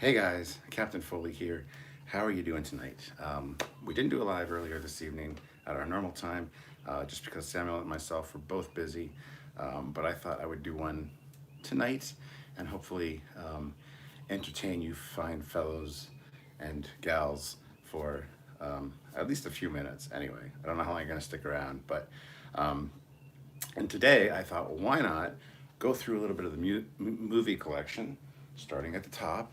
Hey guys, Captain Foley here. How are you doing tonight? We didn't do a live earlier this evening at our normal time, just because Samuel and myself were both busy. But I thought I would do one tonight and hopefully entertain you fine fellows and gals for at least a few minutes anyway. I don't know how long you're going to stick around, but um, and today I thought, well, why not go through a little bit of the movie collection, starting at the top,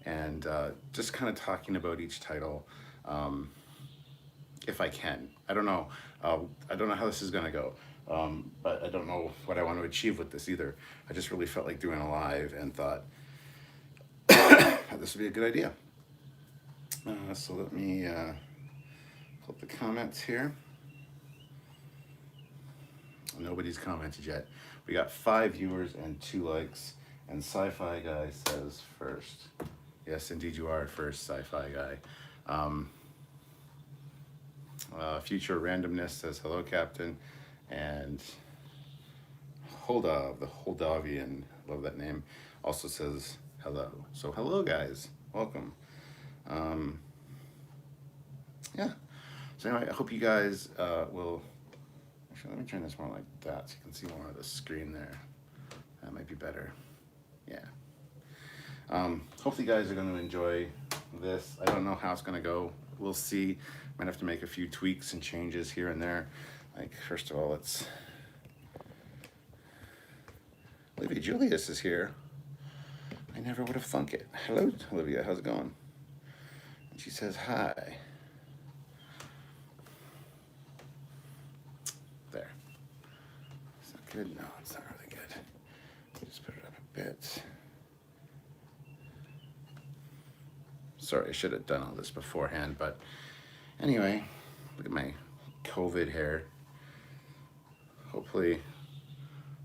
and just kind of talking about each title, um, if I can. I don't know. I don't know how this is going to go, but I don't know what I want to achieve with this either. I just really felt like doing a live and thought this would be a good idea. So let me pull up the comments here. Nobody's commented yet. We got 5 viewers and 2 likes. And Sci-Fi Guy says first. Yes, indeed you are first, Sci-Fi Guy. Future Randomness says hello, Captain. And Holdov, the Holdavian, love that name, also says hello. So hello, guys. Welcome. Yeah. So anyway, I hope you guys will... Actually, let me turn this more like that so you can see more of the screen there. That might be better. Yeah. Hopefully you guys are going to enjoy this. I don't know how it's going to go. We'll see. Might have to make a few tweaks and changes here and there. Like, first of all, it's... Olivia Julius is here. I never would have thunk it. Hello, Olivia. How's it going? And she says hi. There. It's not good. No, it's not really good. Just put it up a bit. Sorry, I should have done all this beforehand, but anyway, look at my COVID hair. Hopefully,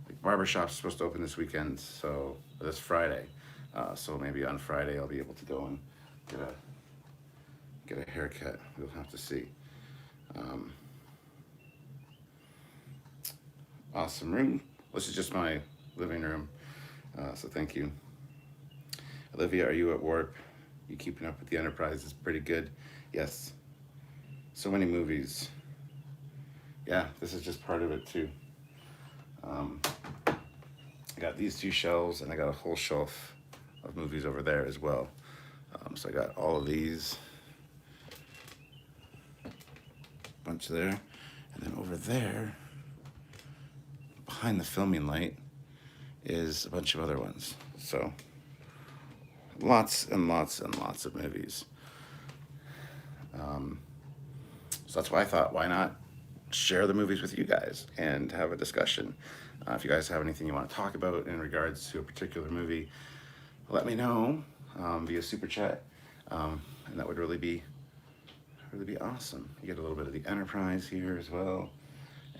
like, barbershop's supposed to open this weekend, so this Friday. So maybe on Friday I'll be able to go and get a haircut. We'll have to see. Awesome room. This is just my living room, so thank you. Olivia, are you at warp? You keeping up with the Enterprise is pretty good. Yes. So many movies. Yeah, this is just part of it too. I got these 2 shelves and I got a whole shelf of movies over there as well. So I got all of these. Bunch there. And then over there, behind the filming light, is a bunch of other ones. So lots and lots and lots of movies. So that's why I thought, why not share the movies with you guys and have a discussion. If you guys have anything you want to talk about in regards to a particular movie, let me know via Super Chat. And that would really be awesome. You get a little bit of the Enterprise here as well.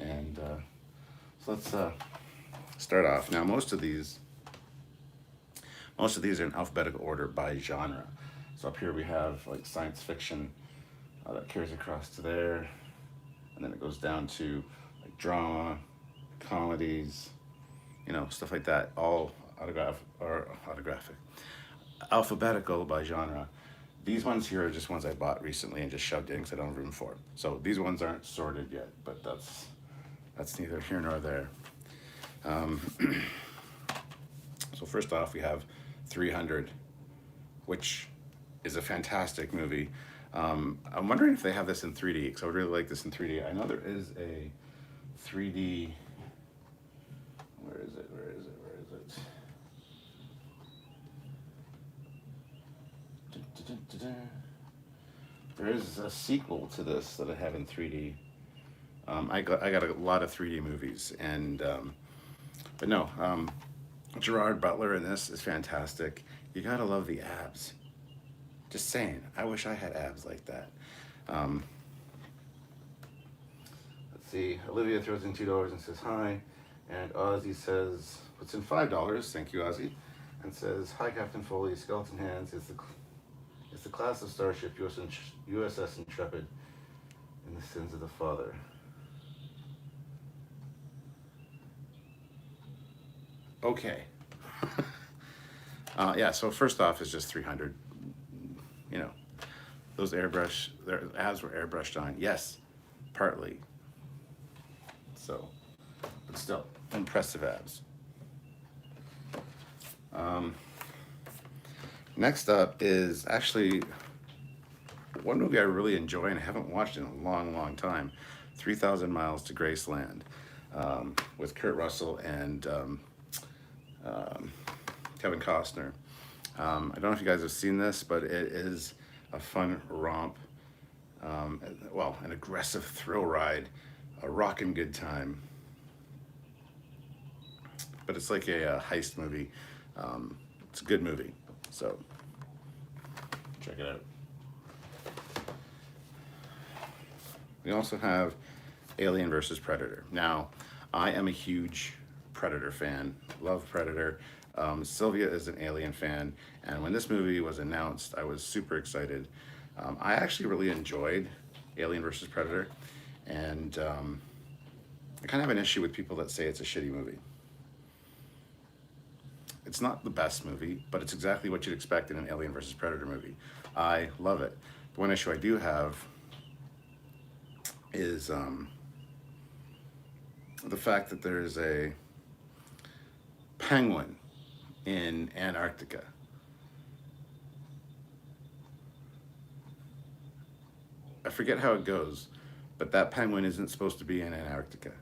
And so let's start off. Now, most of these are in alphabetical order by genre. So up here we have like science fiction that carries across to there, and then it goes down to like drama, comedies, stuff like that. All autographic, alphabetical by genre. These ones here are just ones I bought recently and just shoved in because I don't have room for them. So these ones aren't sorted yet, but that's neither here nor there. So first off, we have 300, which is a fantastic movie. I'm wondering if they have this in 3D, because I would really like this in 3D. I know there is a 3D... Where is it? There is a sequel to this that I have in 3D. I got a lot of 3D movies, and but no, Gerard Butler in this is fantastic. You gotta love the abs. Just saying, I wish I had abs like that. Let's see, Olivia throws in $2 and says hi, and Ozzy says, puts in $5, thank you, Ozzy, and says, hi, Captain Foley, Skeleton Hands is the class of starship USS Intrepid in the Sins of the Father. Okay. Yeah, so first off is just 300. their abs were airbrushed on. Yes, partly. So, but still, impressive abs. Next up is actually one movie I really enjoy and haven't watched in a long, long time, 3,000 Miles to Graceland, with Kurt Russell and um, Kevin Costner. I don't know if you guys have seen this, but it is a fun romp, well, an aggressive thrill ride, a rockin' good time. But it's like a heist movie. It's a good movie, so check it out. We also have Alien versus Predator. Now, I am a huge Predator fan. Love Predator. Sylvia is an Alien fan, and when this movie was announced, I was super excited. I actually really enjoyed Alien versus Predator, and I kind of have an issue with people that say it's a shitty movie. It's not the best movie, but it's exactly what you'd expect in an Alien versus Predator movie. I love it. The one issue I do have is the fact that there is a penguin in Antarctica. I forget how it goes, but that penguin isn't supposed to be in Antarctica.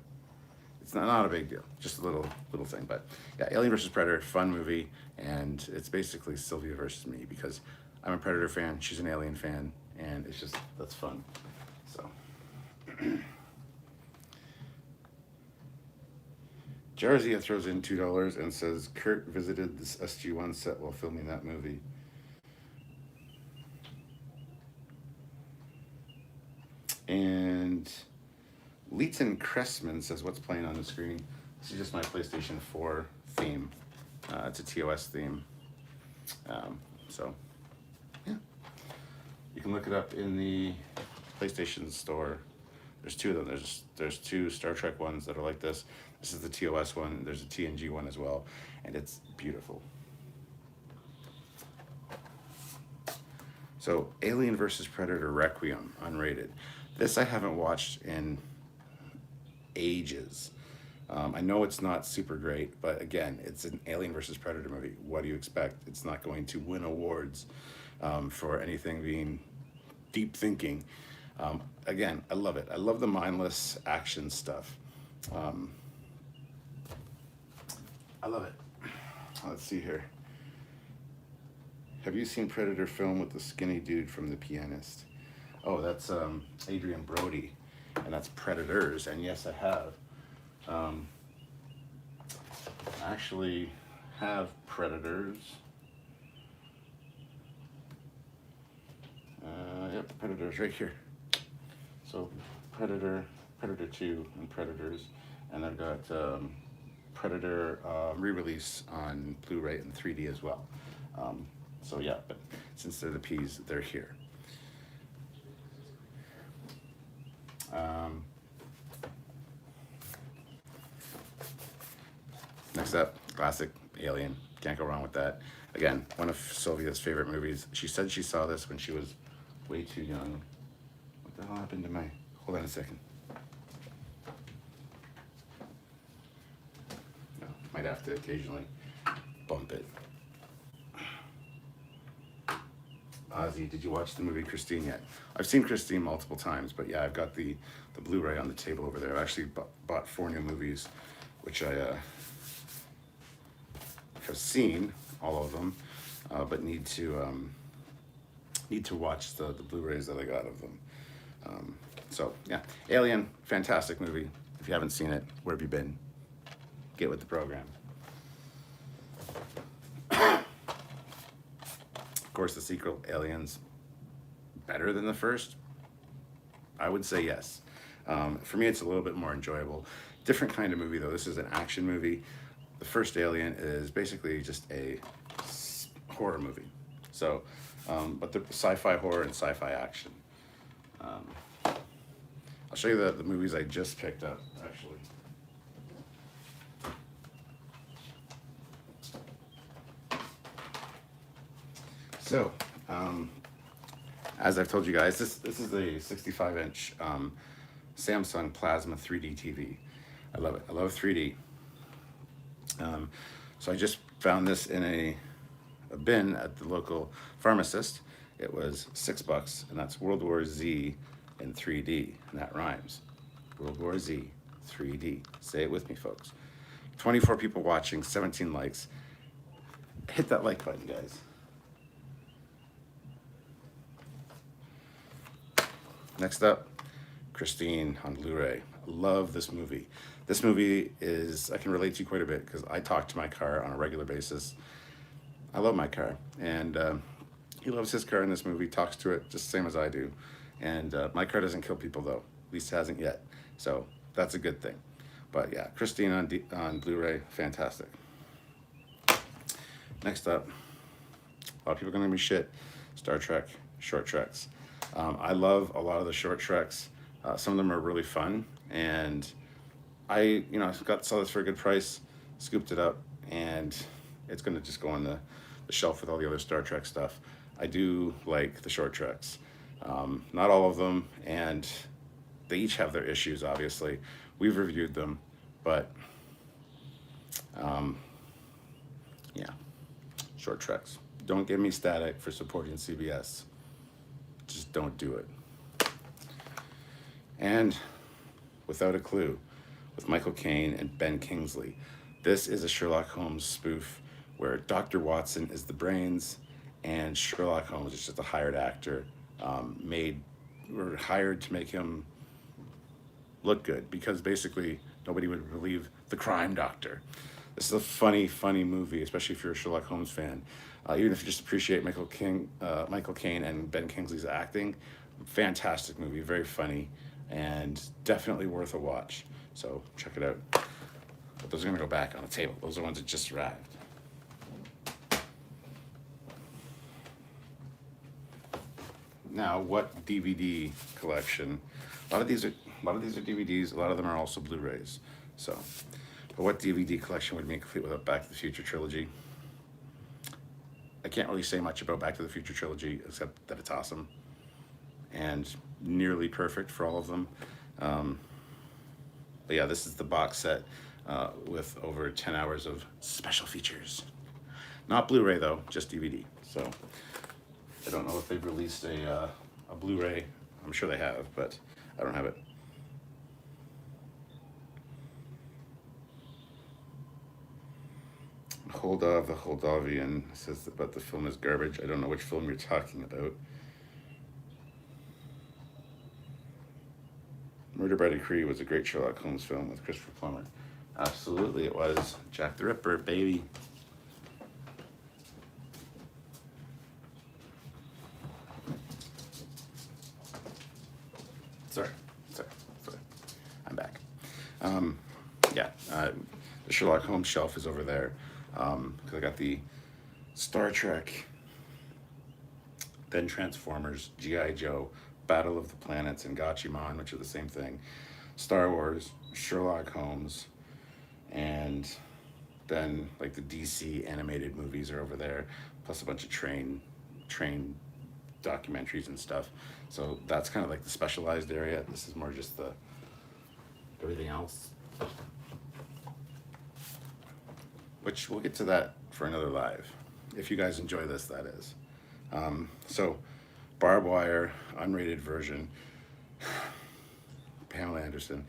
It's not a big deal, just a little thing. But yeah, Alien versus Predator, fun movie, and it's basically Sylvia versus me because I'm a Predator fan, she's an Alien fan, and it's just, that's fun. So. Jarzia throws in $2 and says Kurt visited this SG-1 set while filming that movie. And Leighton Cressman says, what's playing on the screen? This is just my PlayStation 4 theme. It's a TOS theme. So, yeah. You can look it up in the PlayStation store. There's two of them. There's two Star Trek ones that are like this. This is the TOS one. There's a TNG one as well. And it's beautiful. So, Alien vs. Predator Requiem, unrated. This I haven't watched in ages. I know it's not super great, but again, it's an Alien versus Predator movie. What do you expect? It's not going to win awards for anything being deep thinking. Again, I love it. I love the mindless action stuff. I love it. Let's see here. Have you seen Predator film with the skinny dude from The Pianist? Oh, that's Adrian Brody, and that's Predators, and yes, I have. I actually have Predators. Yep, Predators right here. So Predator, Predator 2, and Predators, and I've got Predator re-release on Blu-ray and 3D as well. So yeah, but since they're the P's, they're here. Next up, classic Alien. Can't go wrong with that. Again, one of Sylvia's favorite movies. She said she saw this when she was way too young. What the hell happened to my... Hold on a second. No, might have to occasionally bump it. Ozzy, did you watch the movie Christine yet? I've seen Christine multiple times, but yeah, I've got the Blu-ray on the table over there. I've actually bought 4 new movies, which I have seen, all of them, but need to watch the Blu-rays that I got of them. So yeah, Alien, fantastic movie. If you haven't seen it, where have you been? Get with the program. Of course, the sequel, Aliens, better than the first? I would say yes. For me, it's a little bit more enjoyable. Different kind of movie, though. This is an action movie. The first Alien is basically just a horror movie. So, but the sci-fi horror and sci-fi action. I'll show you the movies I just picked up, actually. So, As I've told you guys, this is a 65-inch Samsung Plasma 3D TV. I love it. I love 3D. So I just found this in a bin at the local pharmacist. It was $6, and that's World War Z in 3D, and that rhymes. World War Z, 3D. Say it with me, folks. 24 people watching, 17 likes. Hit that like button, guys. Next up, Christine on Blu-ray. Love this movie. This movie is, I can relate to you quite a bit because I talk to my car on a regular basis. I love my car, and he loves his car in this movie, talks to it just the same as I do. And my car doesn't kill people though, at least it hasn't yet. So that's a good thing. But yeah, Christine on Blu-ray, fantastic. Next up, a lot of people are gonna give me shit. Star Trek short treks. I love a lot of the short treks. Some of them are really fun, and I saw this for a good price, scooped it up, and it's gonna just go on the shelf with all the other Star Trek stuff. I do like the short treks. Not all of them, and they each have their issues, obviously. We've reviewed them, but yeah, short treks. Don't give me static for supporting CBS. Just don't do it. And Without a Clue with Michael Caine and Ben Kingsley. This is a Sherlock Holmes spoof where Dr. Watson is the brains and Sherlock Holmes is just a hired actor, hired to make him look good because basically nobody would believe the crime doctor. This is a funny movie, especially if you're a Sherlock Holmes fan. Even if you just appreciate Michael Caine and Ben Kingsley's acting, fantastic movie, very funny, and definitely worth a watch. So check it out. But those are gonna go back on the table. Those are ones that just arrived. Now, what DVD collection? A lot of these are DVDs. A lot of them are also Blu-rays. So, but what DVD collection would be complete without Back to the Future trilogy? I can't really say much about Back to the Future trilogy except that it's awesome and nearly perfect for all of them. But yeah, this is the box set with over 10 hours of special features. Not Blu-ray though, just DVD. So I don't know if they've released a Blu-ray. I'm sure they have, but I don't have it. Holdov the Holdovian says about the film is garbage. I don't know which film you're talking about. Murder by Decree was a great Sherlock Holmes film with Christopher Plummer. Absolutely it was. Jack the Ripper, baby. Sorry. I'm back. The Sherlock Holmes shelf is over there. Because I got the Star Trek, then Transformers, G.I. Joe, Battle of the Planets, and Gatchaman, which are the same thing. Star Wars, Sherlock Holmes, and then like the DC animated movies are over there, plus a bunch of train documentaries and stuff. So that's kind of like the specialized area. This is more just the everything else. Which we'll get to that for another live. If you guys enjoy this, that is. So, Barbed Wire, unrated version. Pamela Anderson.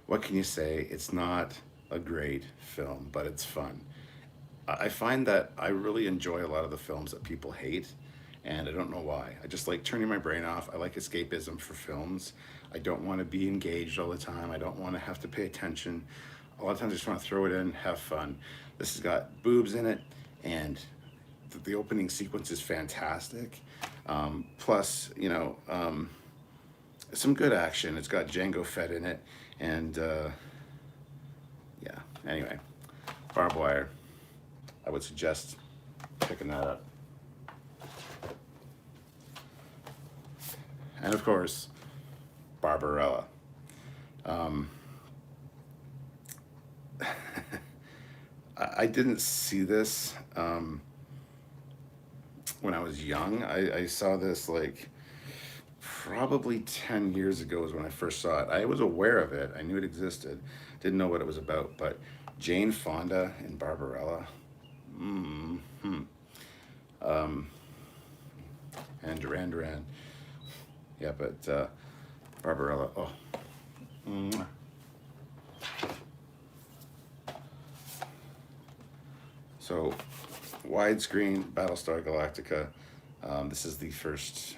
What can you say? It's not a great film, but it's fun. I find that I really enjoy a lot of the films that people hate, and I don't know why. I just like turning my brain off. I like escapism for films. I don't want to be engaged all the time. I don't want to have to pay attention. A lot of times I just want to throw it in, have fun. This has got boobs in it, and the opening sequence is fantastic. Plus, some good action. It's got Jango Fett in it, and yeah. Anyway, Barbed Wire. I would suggest picking that up. And of course, Barbarella. I didn't see this when I was young. I saw this like probably 10 years ago is when I first saw it. I was aware of it. I knew it existed. Didn't know what it was about, but Jane Fonda and Barbarella. Mm-hmm. Um, and Duran Duran. Yeah, but Barbarella. Oh. Mwah. So, widescreen Battlestar Galactica. This is the first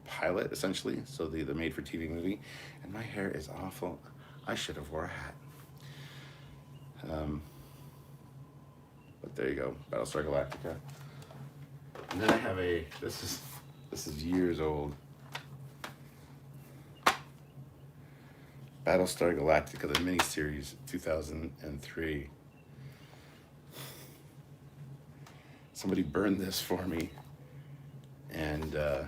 pilot, essentially. So the made-for-TV movie. And my hair is awful. I should have wore a hat. But there you go, Battlestar Galactica. And then I have this is years old. Battlestar Galactica, the miniseries, 2003. Somebody burned this for me, and yeah.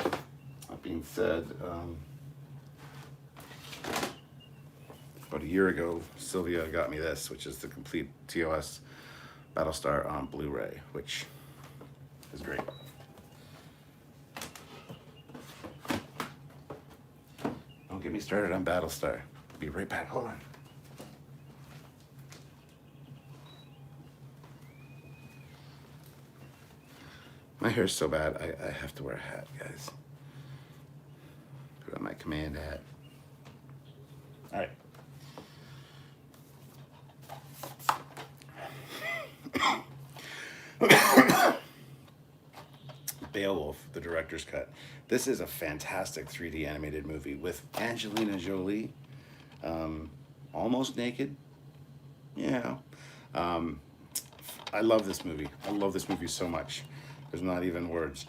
That being said, about a year ago, Sylvia got me this, which is the complete TOS Battlestar on Blu-ray, which is great. Don't get me started on Battlestar. Be right back. Hold on. My hair's so bad, I have to wear a hat, guys. Put on my command hat. All right. Beowulf, the director's cut. This is a fantastic 3D animated movie with Angelina Jolie, almost naked. Yeah. I love this movie. I love this movie so much. There's not even words.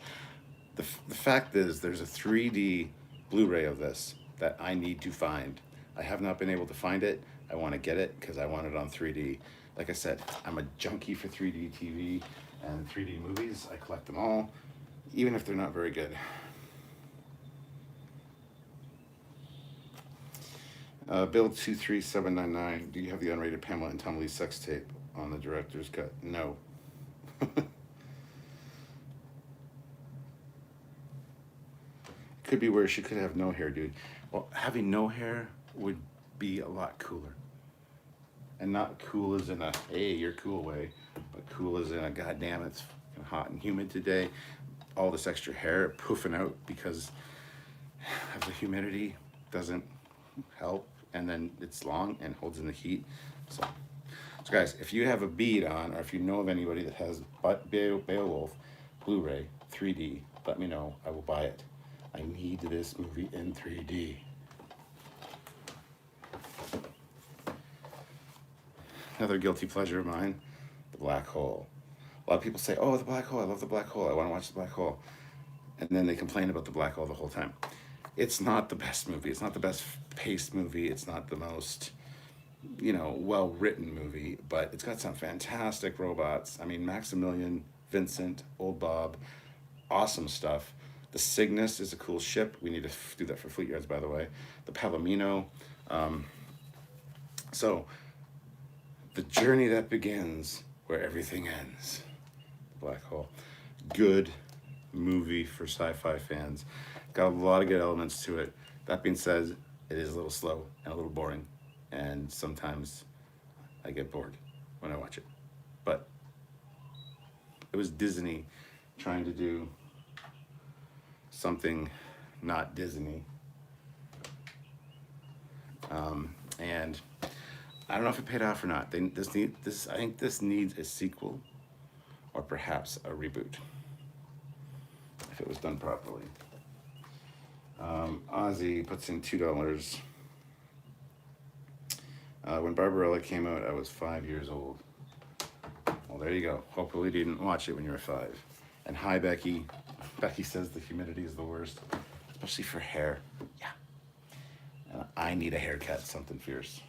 The fact is, there's a 3D Blu-ray of this that I need to find. I have not been able to find it. I want to get it because I want it on 3D. Like I said, I'm a junkie for 3D TV and 3D movies. I collect them all, even if they're not very good. Bill 23799, do you have the unrated Pamela and Tom Lee sex tape on the director's cut? No. Could be where she could have no hair, dude. Well, having no hair would be a lot cooler. And not cool as in a, hey, you're cool way, but cool as in a, goddamn, it's hot and humid today. All this extra hair poofing out because of the humidity doesn't help. And then it's long and holds in the heat. So guys, if you have a bead on, or if you know of anybody that has Beowulf Blu-ray 3D, let me know. I will buy it. I need this movie in 3D. Another guilty pleasure of mine, The Black Hole. A lot of people say, oh, The Black Hole, I love The Black Hole, I want to watch The Black Hole. And then they complain about The Black Hole the whole time. It's not the best movie. It's not the best paced movie. It's not the most, well-written movie, but it's got some fantastic robots. I mean, Maximilian, Vincent, Old Bob, awesome stuff. The Cygnus is a cool ship. We need to do that for Fleet Yards, by the way. The Palomino. So, the journey that begins where everything ends. The Black Hole. Good movie for sci-fi fans. Got a lot of good elements to it. That being said, it is a little slow and a little boring. And sometimes I get bored when I watch it. But it was Disney trying to do something not Disney. And I don't know if it paid off or not. I think this needs a sequel or perhaps a reboot if it was done properly. Ozzy puts in $2. When Barbarella came out, I was 5 years old. Well, there you go. Hopefully you didn't watch it when you were 5. And hi, Becky. Becky says the humidity is the worst, especially for hair. Yeah. I need a haircut, something fierce.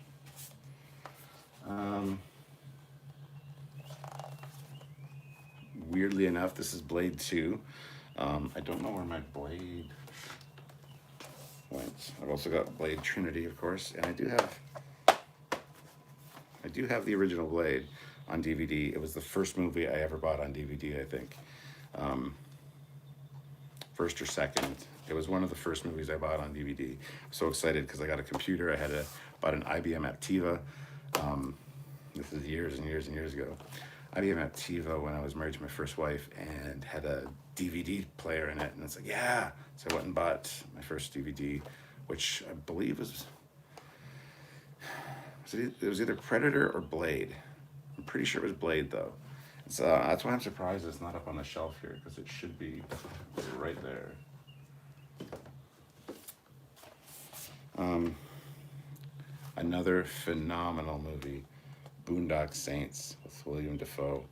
Weirdly enough, this is Blade 2. I don't know where my Blade went. I've also got Blade Trinity, of course, and I do have the original Blade. on DVD. It was the first movie I ever bought on DVD, I think. First or second. It was one of the first movies I bought on DVD. So excited because I got a computer. Bought an IBM Aptiva. This is years and years and years ago. IBM Aptiva when I was married to my first wife, and had a DVD player in it. And it's like, yeah. So I went and bought my first DVD, which I believe it was either Predator or Blade. I'm pretty sure it was Blade though. So that's why I'm surprised it's not up on the shelf here, because it should be right there. Another phenomenal movie, Boondock Saints with William Dafoe.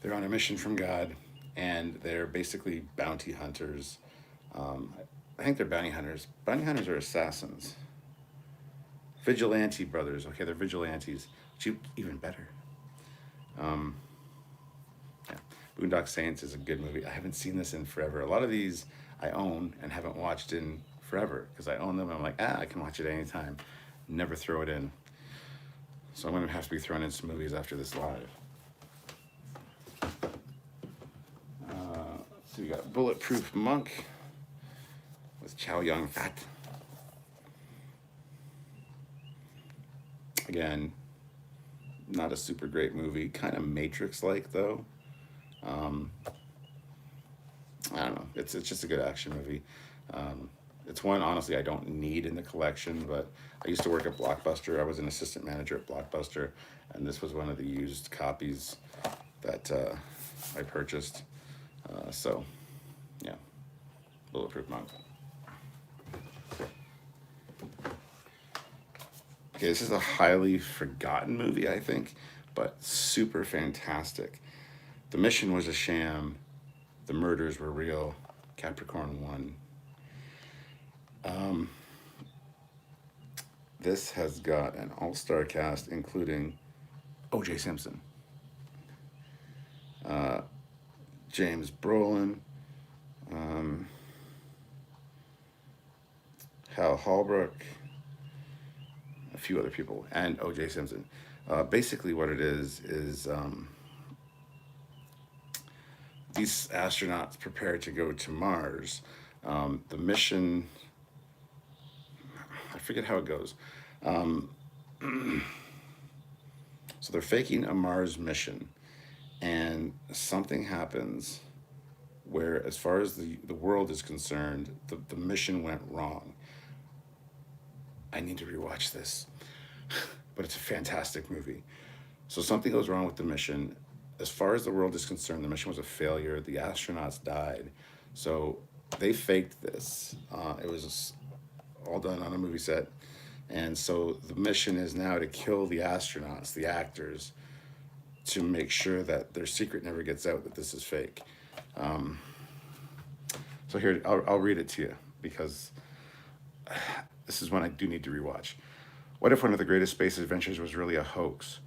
They're on a mission from God, and they're basically bounty hunters. I think they're bounty hunters. Bounty hunters are assassins. Vigilante brothers. Okay, they're vigilantes. Even better. Yeah. Boondock Saints is a good movie. I haven't seen this in forever. A lot of these I own and haven't watched in forever because I own them. And I'm like, I can watch it anytime. Never throw it in. So I'm going to have to be throwing in some movies after this live. So we got Bulletproof Monk with Chow Yun-fat. Again, not a super great movie. Kind of Matrix-like though. I don't know. It's just a good action movie. It's one, honestly, I don't need in the collection, but I used to work at Blockbuster. I was an assistant manager at Blockbuster, and this was one of the used copies that I purchased. So, yeah, Bulletproof Monk. Okay, this is a highly forgotten movie, I think, but super fantastic. The mission was a sham. The murders were real. Capricorn won. This has got an all-star cast, including O.J. Simpson, James Brolin, Hal Holbrook, a few other people, and O.J. Simpson. Basically what it is these astronauts prepare to go to Mars. The mission, I forget how it goes. So they're faking a Mars mission, and something happens where, as far as the world is concerned, the mission went wrong. I need to rewatch this, but it's a fantastic movie. So something goes wrong with the mission. As far as the world is concerned, the mission was a failure. The astronauts died. So they faked this. It was all done on a movie set. And so the mission is now to kill the astronauts, the actors, to make sure that their secret never gets out that this is fake. So here, I'll read it to you, because this is one I do need to rewatch. What if one of the greatest space adventures was really a hoax?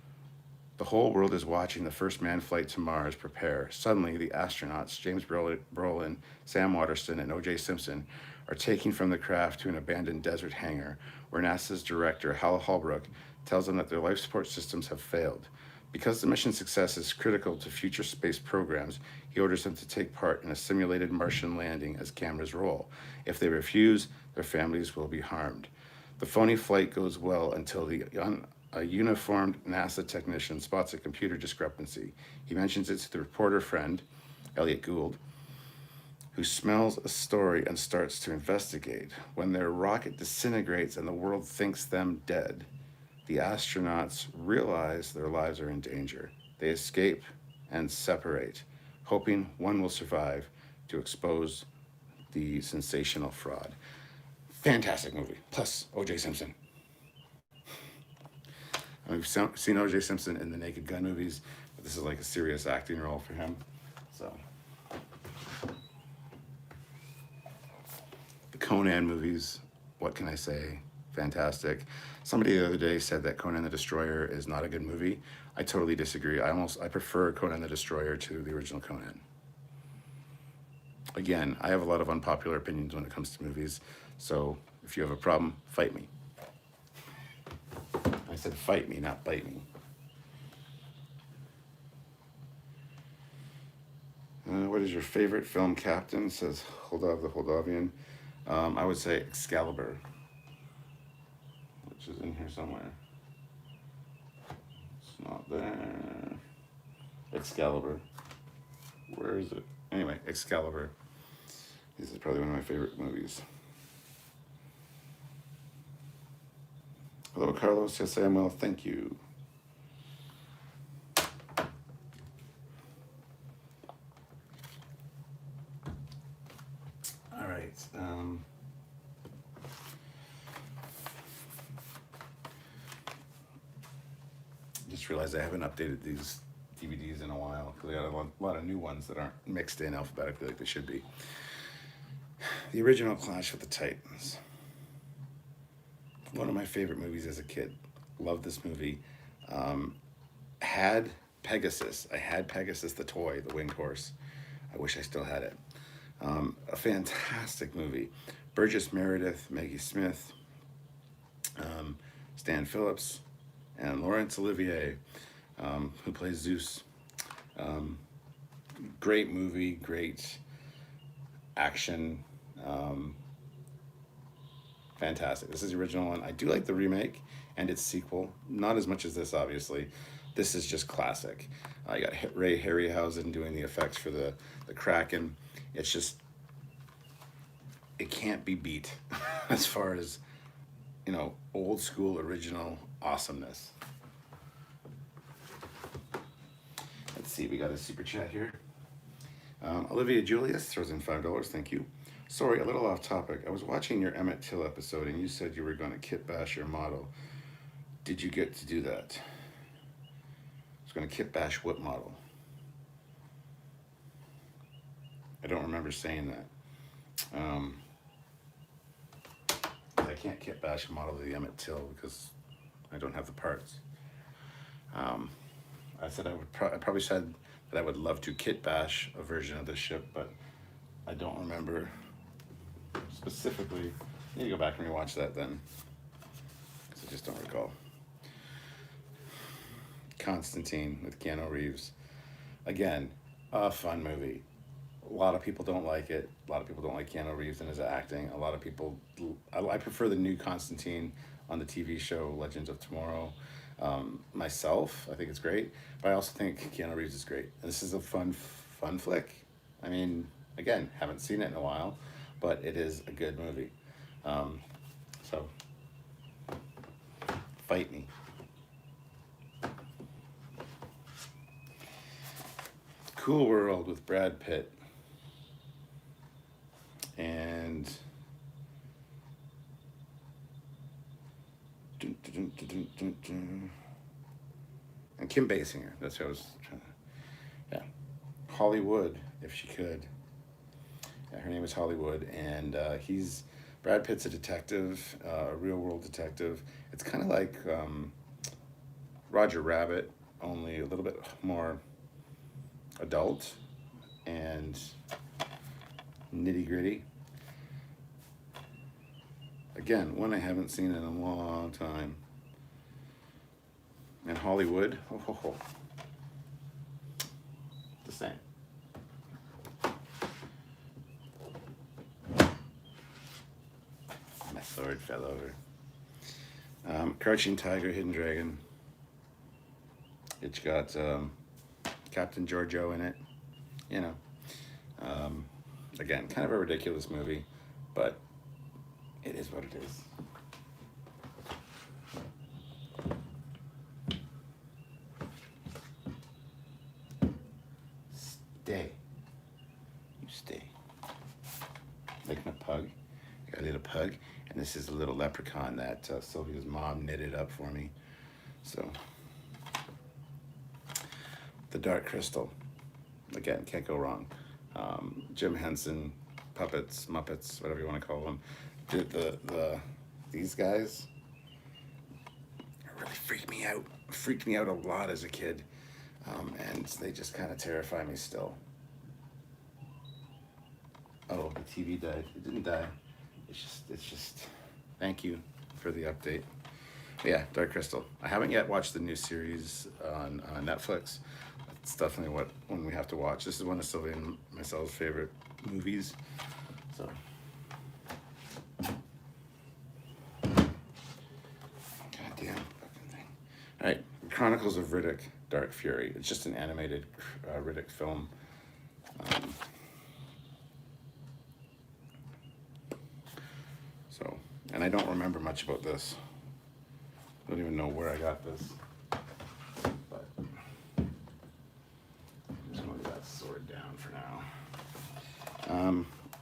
The whole world is watching the first manned flight to Mars prepare. Suddenly, the astronauts, James Brolin, Sam Waterston, and O.J. Simpson, are taken from the craft to an abandoned desert hangar where NASA's director, Hal Holbrook, tells them that their life support systems have failed. Because the mission's success is critical to future space programs, he orders them to take part in a simulated Martian landing as cameras roll. If they refuse, their families will be harmed. The phony flight goes well until a uniformed NASA technician spots a computer discrepancy. He mentions it to the reporter friend, Elliot Gould, who smells a story and starts to investigate. When their rocket disintegrates and the world thinks them dead, the astronauts realize their lives are in danger. They escape and separate, hoping one will survive to expose the sensational fraud. Fantastic movie. Plus, O.J. Simpson. We've seen O.J. Simpson in the Naked Gun movies, but this is like a serious acting role for him. So, the Conan movies, what can I say? Fantastic. Somebody the other day said that Conan the Destroyer is not a good movie. I totally disagree. I prefer Conan the Destroyer to the original Conan. Again, I have a lot of unpopular opinions when it comes to movies, so if you have a problem, fight me. I said fight me, not bite me. What is your favorite film captain? Says Holdov the Holdovian. I would say Excalibur, which is in here somewhere. It's not there. Excalibur. Where is it? Anyway, Excalibur. This is probably one of my favorite movies. Hello, Carlos. Yes, I am well. Thank you. All right. Just realized I haven't updated these DVDs in a while because I got a lot of new ones that aren't mixed in alphabetically like they should be. The original Clash with the Titans. One of my favorite movies as a kid. Loved this movie. Had Pegasus. I had Pegasus the toy, the winged horse. I wish I still had it. A fantastic movie. Burgess Meredith, Maggie Smith, Stan Phillips, and Laurence Olivier, who plays Zeus. Great movie, great action. Fantastic. This is the original one. I do like the remake and its sequel. Not as much as this, obviously. This is just classic. You got Ray Harryhausen doing the effects for the Kraken. It's just, it can't be beat as far as, old school original awesomeness. Let's see, we got a super chat here. Olivia Julius throws in $5. Thank you. Sorry, a little off topic. I was watching your Emmett Till episode and you said you were going to kit bash your model. Did you get to do that? I was going to kit bash what model? I don't remember saying that. I can't kit bash a model of the Emmett Till because I don't have the parts. I said I probably said that I would love to kit bash a version of this ship, but I don't remember specifically. I need to go back and rewatch that then, because I just don't recall. Constantine with Keanu Reeves. Again, a fun movie. A lot of people don't like it. A lot of people don't like Keanu Reeves and his acting. A lot of people, I prefer the new Constantine on the TV show Legends of Tomorrow. Myself, I think it's great, but I also think Keanu Reeves is great. And this is a fun flick. I mean, again, haven't seen it in a while, but it is a good movie. So, fight me. Cool World with Brad Pitt. And Kim Basinger. That's what I was trying to. Yeah, Hollywood, if she could. Yeah, her name is Hollywood, and Brad Pitt's a detective, a real world detective. It's kind of like Roger Rabbit, only a little bit more adult and nitty gritty. Again, one I haven't seen in a long time. And Hollywood, the same. My sword fell over. Crouching Tiger, Hidden Dragon. It's got Captain Giorgio in it. Again, kind of a ridiculous movie, but it is what it is. Stay. You stay. Making a pug. I got a little pug, and this is a little leprechaun that Sylvia's mom knitted up for me. So, the Dark Crystal. Again, can't go wrong. Jim Henson, puppets, Muppets, whatever you want to call them. These guys really freaked me out a lot as a kid, and they just kind of terrify me still. Oh, the TV died. It didn't die. It's just. Thank you for the update. Yeah, Dark Crystal. I haven't yet watched the new series on Netflix. It's definitely what one we have to watch. This is one of Sylvia and myself's favorite movies. So, goddamn fucking thing. All right, Chronicles of Riddick: Dark Fury. It's just an animated Riddick film. Um, so, and I don't remember much about this. I don't even know where I got this. But I'm just gonna leave that sword down for now.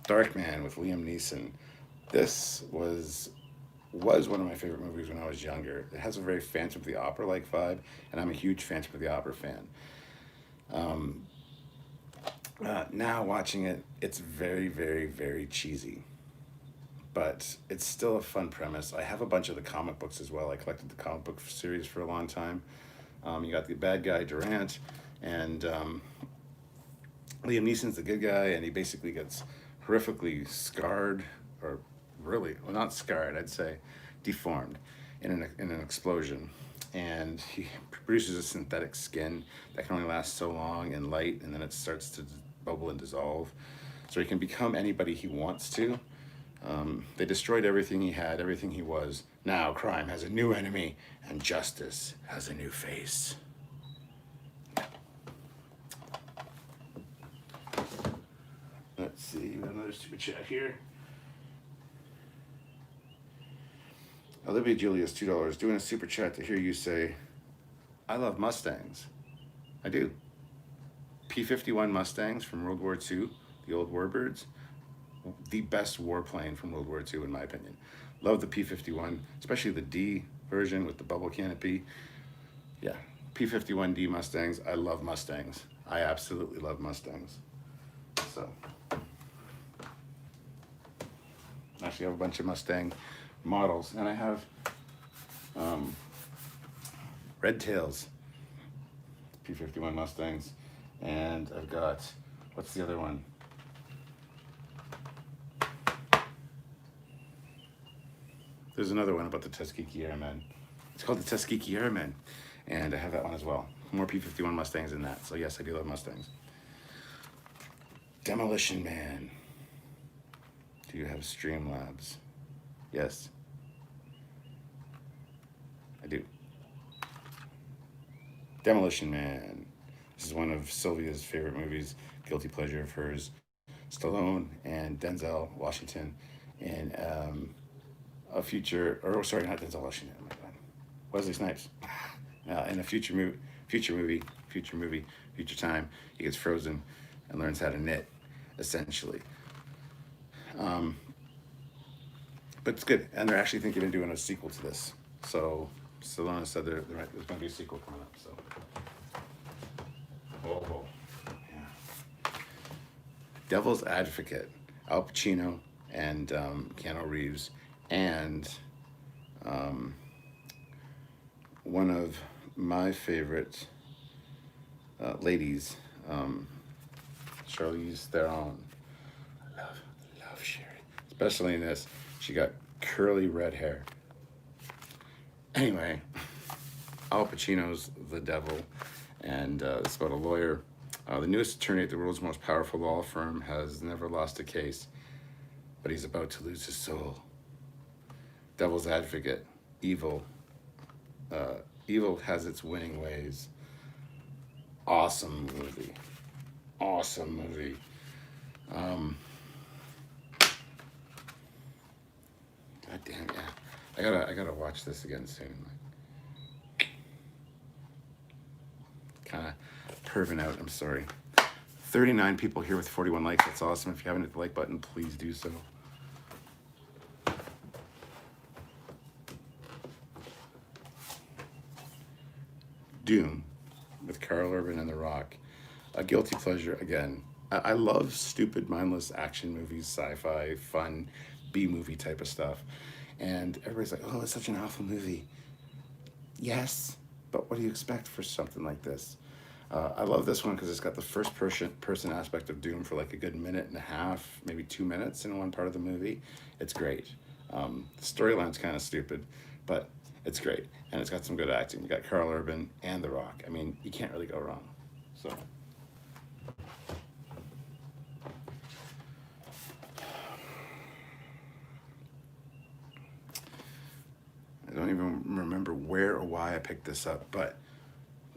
Dark Man with Liam Neeson. This was one of my favorite movies when I was younger. It has a very Phantom of the Opera like vibe, and I'm a huge Phantom of the Opera fan. Now watching it, it's very, very, very cheesy, but it's still a fun premise. I have a bunch of the comic books as well. I collected the comic book series for a long time. You got the bad guy Durant, and Liam Neeson's the good guy, and he basically gets horrifically scarred, or really, well, not scarred, I'd say, deformed in an explosion. And he produces a synthetic skin that can only last so long in light, and then it starts to bubble and dissolve. So he can become anybody he wants to. They destroyed everything he had, everything he was. Now crime has a new enemy, and justice has a new face. Let's see, we got another super chat here. Olivia Julius, $2, doing a super chat to hear you say, I love Mustangs. I do. P-51 Mustangs from World War II, the old warbirds, the best warplane from World War II in my opinion. Love the P-51, especially the D version with the bubble canopy. Yeah, P-51D Mustangs. I love Mustangs. I absolutely love Mustangs. So, actually have a bunch of Mustang models, and I have Red Tails P-51 Mustangs, and I've got, what's the other one? There's another one about the Tuskegee Airmen. It's called the Tuskegee Airmen, and I have that one as well. More P-51 Mustangs than that, so yes, I do love Mustangs. Demolition Man. Do you have Streamlabs? Yes. I do. Demolition Man. This is one of Sylvia's favorite movies, guilty pleasure of hers. Stallone and Denzel Washington in a future, or sorry, not Denzel Washington, oh my God. Wesley Snipes. In a future movie, future time, he gets frozen and learns how to knit, essentially. But it's good, and they're actually thinking of doing a sequel to this. So Stallone said there's going to be a sequel coming up. So, yeah. Devil's Advocate, Al Pacino and Keanu Reeves, and one of my favorite ladies, Charlize Theron. I love Sherry, especially in this. She got curly red hair. Anyway, Al Pacino's the devil, and it's about a lawyer. The newest attorney at the world's most powerful law firm has never lost a case, but he's about to lose his soul. Devil's Advocate, evil. Evil has its winning ways. Awesome movie. Awesome movie. God damn, yeah. I gotta watch this again soon. Kind of perving out, I'm sorry. 39 people here with 41 likes. That's awesome. If you haven't hit the like button, please do so. Doom with Carl Urban and The Rock. A guilty pleasure again. I love stupid, mindless action movies, sci-fi, fun, B-movie type of stuff. And everybody's like, oh, it's such an awful movie. Yes, but what do you expect for something like this? I love this one because it's got the first person aspect of Doom for like a good minute and a half, maybe 2 minutes in one part of the movie. It's great. The storyline's kind of stupid, but It's great, and it's got some good acting. You got Carl Urban and The Rock. I mean, you can't really go wrong. So. I don't even remember where or why I picked this up, but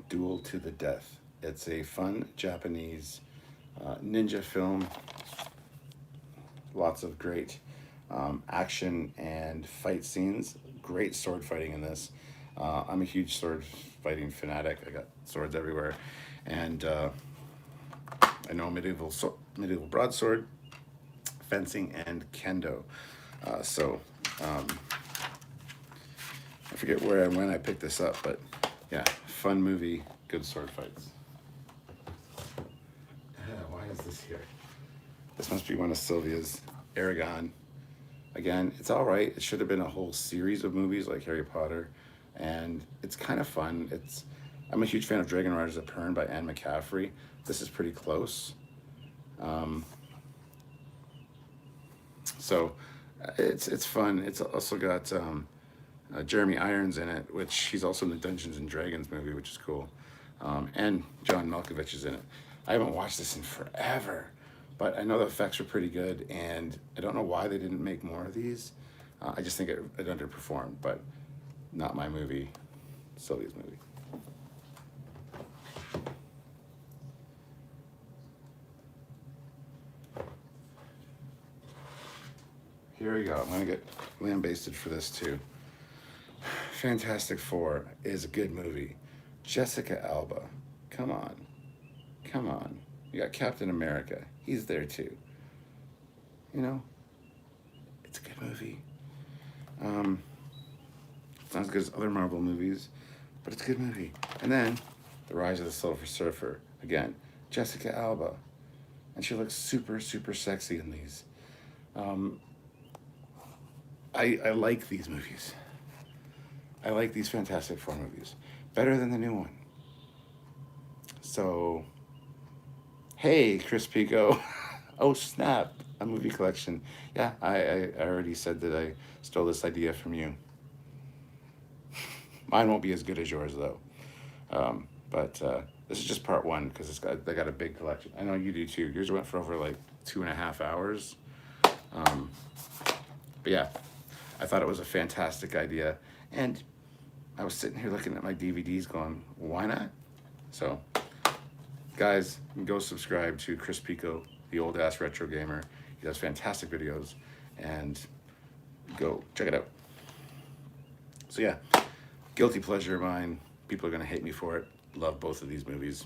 Duel to the Death. It's a fun Japanese ninja film. Lots of great action and fight scenes. Great sword fighting in this. I'm a huge sword fighting fanatic. I got swords everywhere. And I know medieval broadsword, fencing, and kendo. So I forget where and when I picked this up, but yeah, fun movie, good sword fights. Why is this here? This must be one of Sylvia's. Aragon. Again, it's all right. It should have been a whole series of movies like Harry Potter, and it's kind of fun. I'm a huge fan of Dragon Riders of Pern by Anne McCaffrey. This is pretty close. So it's fun. It's also got Jeremy Irons in it, which he's also in the Dungeons and Dragons movie, which is cool. And John Malkovich is in it. I haven't watched this in forever, but I know the effects are pretty good, and I don't know why they didn't make more of these. I just think it underperformed, but not my movie, Sylvia's movie. Here we go. I'm gonna get lambasted for this too. Fantastic Four is a good movie. Jessica Alba, come on. You got Captain America, he's there too. You know, it's a good movie. It's not as good as other Marvel movies, but it's a good movie. And then, The Rise of the Silver Surfer, again, Jessica Alba, and she looks super, super sexy in these. I like these movies. I like these Fantastic Four movies better than the new one. So, hey, Chris Pico. Oh, snap, a movie collection. Yeah, I already said that I stole this idea from you. Mine won't be as good as yours, though. But this is just part one, because they got a big collection. I know you do, too. Yours went for over, like, 2.5 hours. But yeah, I thought it was a fantastic idea. And I was sitting here looking at my DVDs going, why not? So, guys, go subscribe to Chris Pico, the old ass retro gamer. He does fantastic videos, and go check it out. So yeah, guilty pleasure of mine. People are gonna hate me for it. Love both of these movies.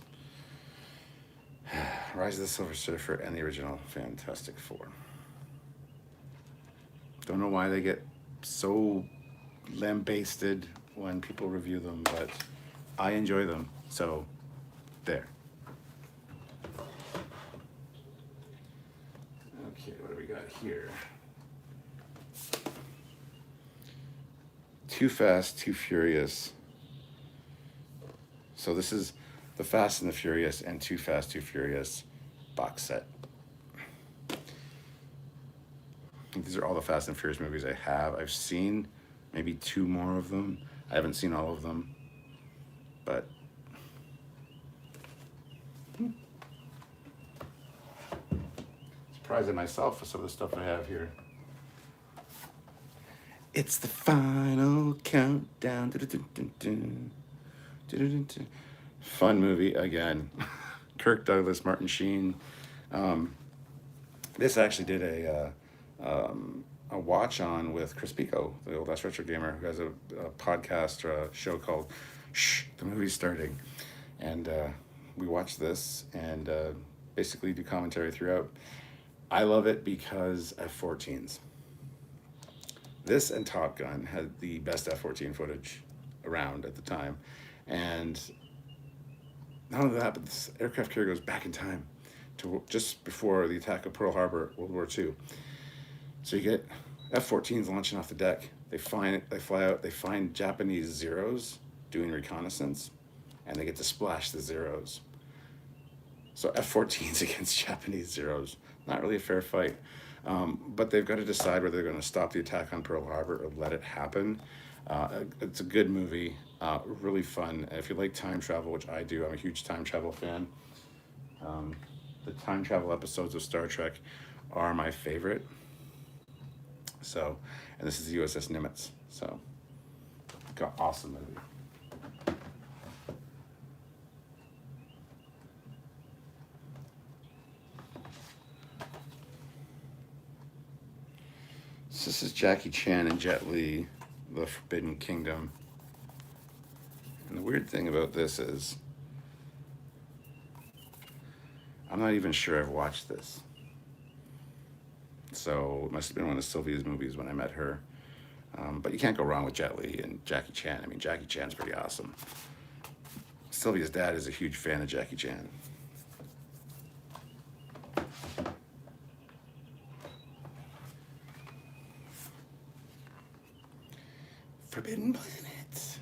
Rise of the Silver Surfer and the original Fantastic Four. Don't know why they get so lambasted when people review them, but I enjoy them, so there. Okay, what do we got here? Too Fast, Too Furious. So this is the Fast and the Furious and Too Fast, Too Furious box set. These are all the Fast and Furious movies I have. I've seen maybe 2 more of them. I haven't seen all of them, but surprised at myself for some of the stuff I have here. It's the final countdown. Fun movie again. Kirk Douglas, Martin Sheen. This actually did a watch on with Chris Pico, the old ass retro gamer, who has a podcast or a show called Shh, the Movie's Starting. And we watched this and basically do commentary throughout. I love it because F-14s. This and Top Gun had the best F-14 footage around at the time. And not only that, but this aircraft carrier goes back in time to just before the attack of Pearl Harbor, World War II. So you get F-14s launching off the deck. They fly out, they find Japanese Zeros doing reconnaissance, and they get to splash the Zeros. So F-14s against Japanese Zeros, not really a fair fight. But they've got to decide whether they're going to stop the attack on Pearl Harbor or let it happen. It's a good movie, really fun. If you like time travel, which I do, I'm a huge time travel fan. Um, the time travel episodes of Star Trek are my favorite. So, and this is the USS Nimitz. So, got awesome movie. So this is Jackie Chan and Jet Li, The Forbidden Kingdom. And the weird thing about this is, I'm not even sure I've watched this. So it must have been one of Sylvia's movies when I met her. But you can't go wrong with Jet Li and Jackie Chan. I mean, Jackie Chan's pretty awesome. Sylvia's dad is a huge fan of Jackie Chan. Forbidden Planet.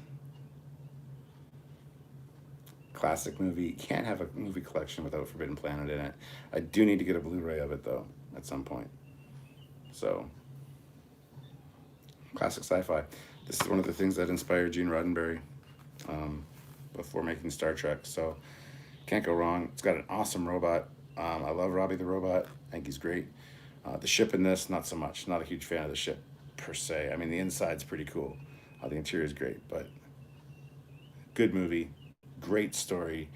Classic movie. You can't have a movie collection without Forbidden Planet in it. I do need to get a Blu-ray of it though at some point. So, classic sci-fi. This is one of the things that inspired Gene Roddenberry before making Star Trek. So, can't go wrong. It's got an awesome robot. I love Robbie the robot. I think he's great. The ship in this, not so much. Not a huge fan of the ship per se. I mean, the inside's pretty cool. The interior is great, but good movie, great story,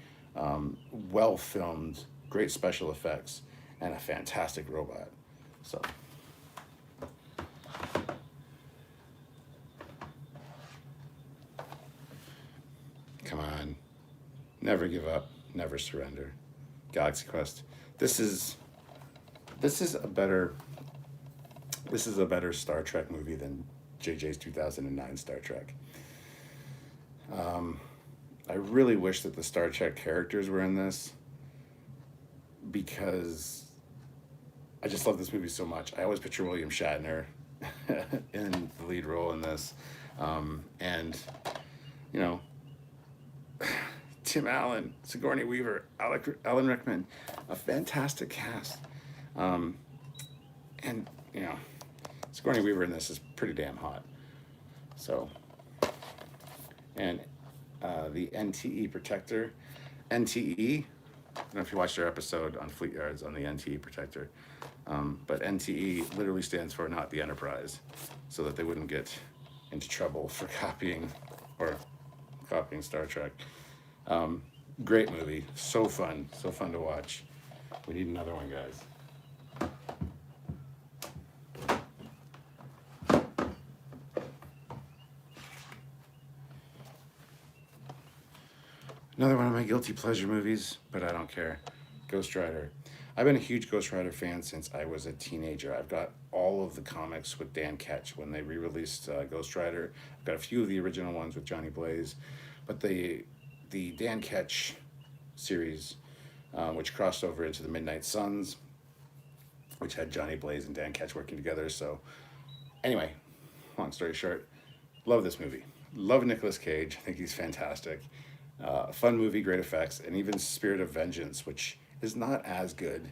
well filmed, great special effects, and a fantastic robot. So, come on, never give up, never surrender. Galaxy Quest. This is a better Star Trek movie than JJ's 2009 Star Trek. I really wish that the Star Trek characters were in this because I just love this movie so much. I always picture William Shatner in the lead role in this. And, you know, Tim Allen, Sigourney Weaver, Alan Rickman, a fantastic cast. And, you know, Sigourney Weaver in this is pretty damn hot. So, and the NTE Protector, NTE, I don't know if you watched our episode on Trekyards on the NTE Protector, but NTE literally stands for Not the Enterprise, so that they wouldn't get into trouble for copying Star Trek. Great movie, so fun to watch. We need another one, guys. Another one of my guilty pleasure movies, but I don't care. Ghost Rider. I've been a huge Ghost Rider fan since I was a teenager. I've got all of the comics with Dan Ketch when they re-released Ghost Rider. I've got a few of the original ones with Johnny Blaze, but the Dan Ketch series, which crossed over into the Midnight Suns, which had Johnny Blaze and Dan Ketch working together. So anyway, long story short, love this movie. Love Nicolas Cage. I think he's fantastic. Fun movie, great effects, and even Spirit of Vengeance, which is not as good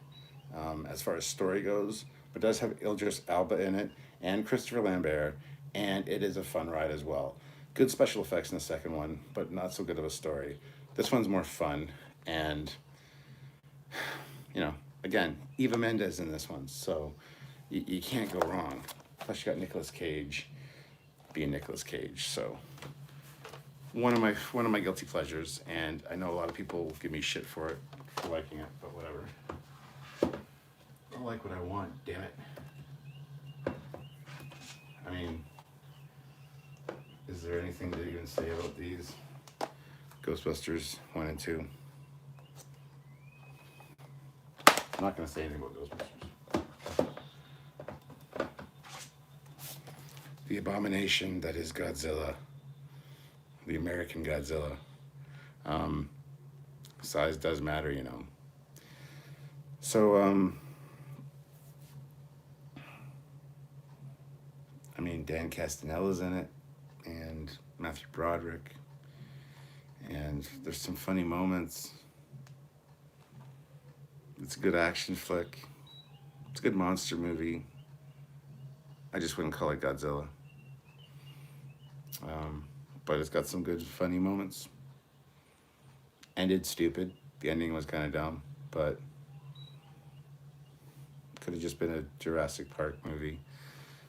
as far as story goes, but does have Idris Elba in it and Christopher Lambert, and it is a fun ride as well. Good special effects in the second one, but not so good of a story. This one's more fun, and, you know, again, Eva Mendes in this one, so you can't go wrong. Plus, you got Nicolas Cage being Nicolas Cage, so one of my guilty pleasures, and I know a lot of people give me shit for liking it, but whatever. I like what I want, damn it. I mean, is there anything to even say about these? Ghostbusters 1 and 2. I'm not going to say anything about Ghostbusters. The abomination that is Godzilla. The American Godzilla. Size does matter, you know. So, I mean, Dan Castanella's in it, and Matthew Broderick, and there's some funny moments. It's a good action flick. It's a good monster movie. I just wouldn't call it Godzilla. But it's got some good, funny moments. Ended stupid. The ending was kind of dumb, but could have just been a Jurassic Park movie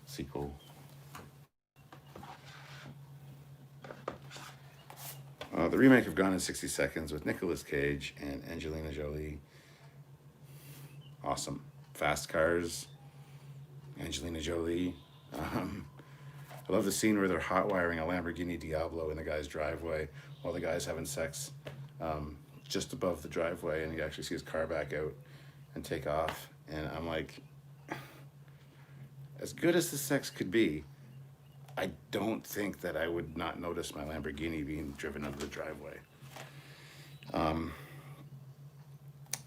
sequel. The remake of Gone in 60 Seconds with Nicolas Cage and Angelina Jolie. Awesome. Fast cars, Angelina Jolie. I love the scene where they're hot wiring a Lamborghini Diablo in the guy's driveway while the guy's having sex just above the driveway, and you actually see his car back out and take off. And I'm like, as good as the sex could be, I don't think that I would not notice my Lamborghini being driven out of the driveway.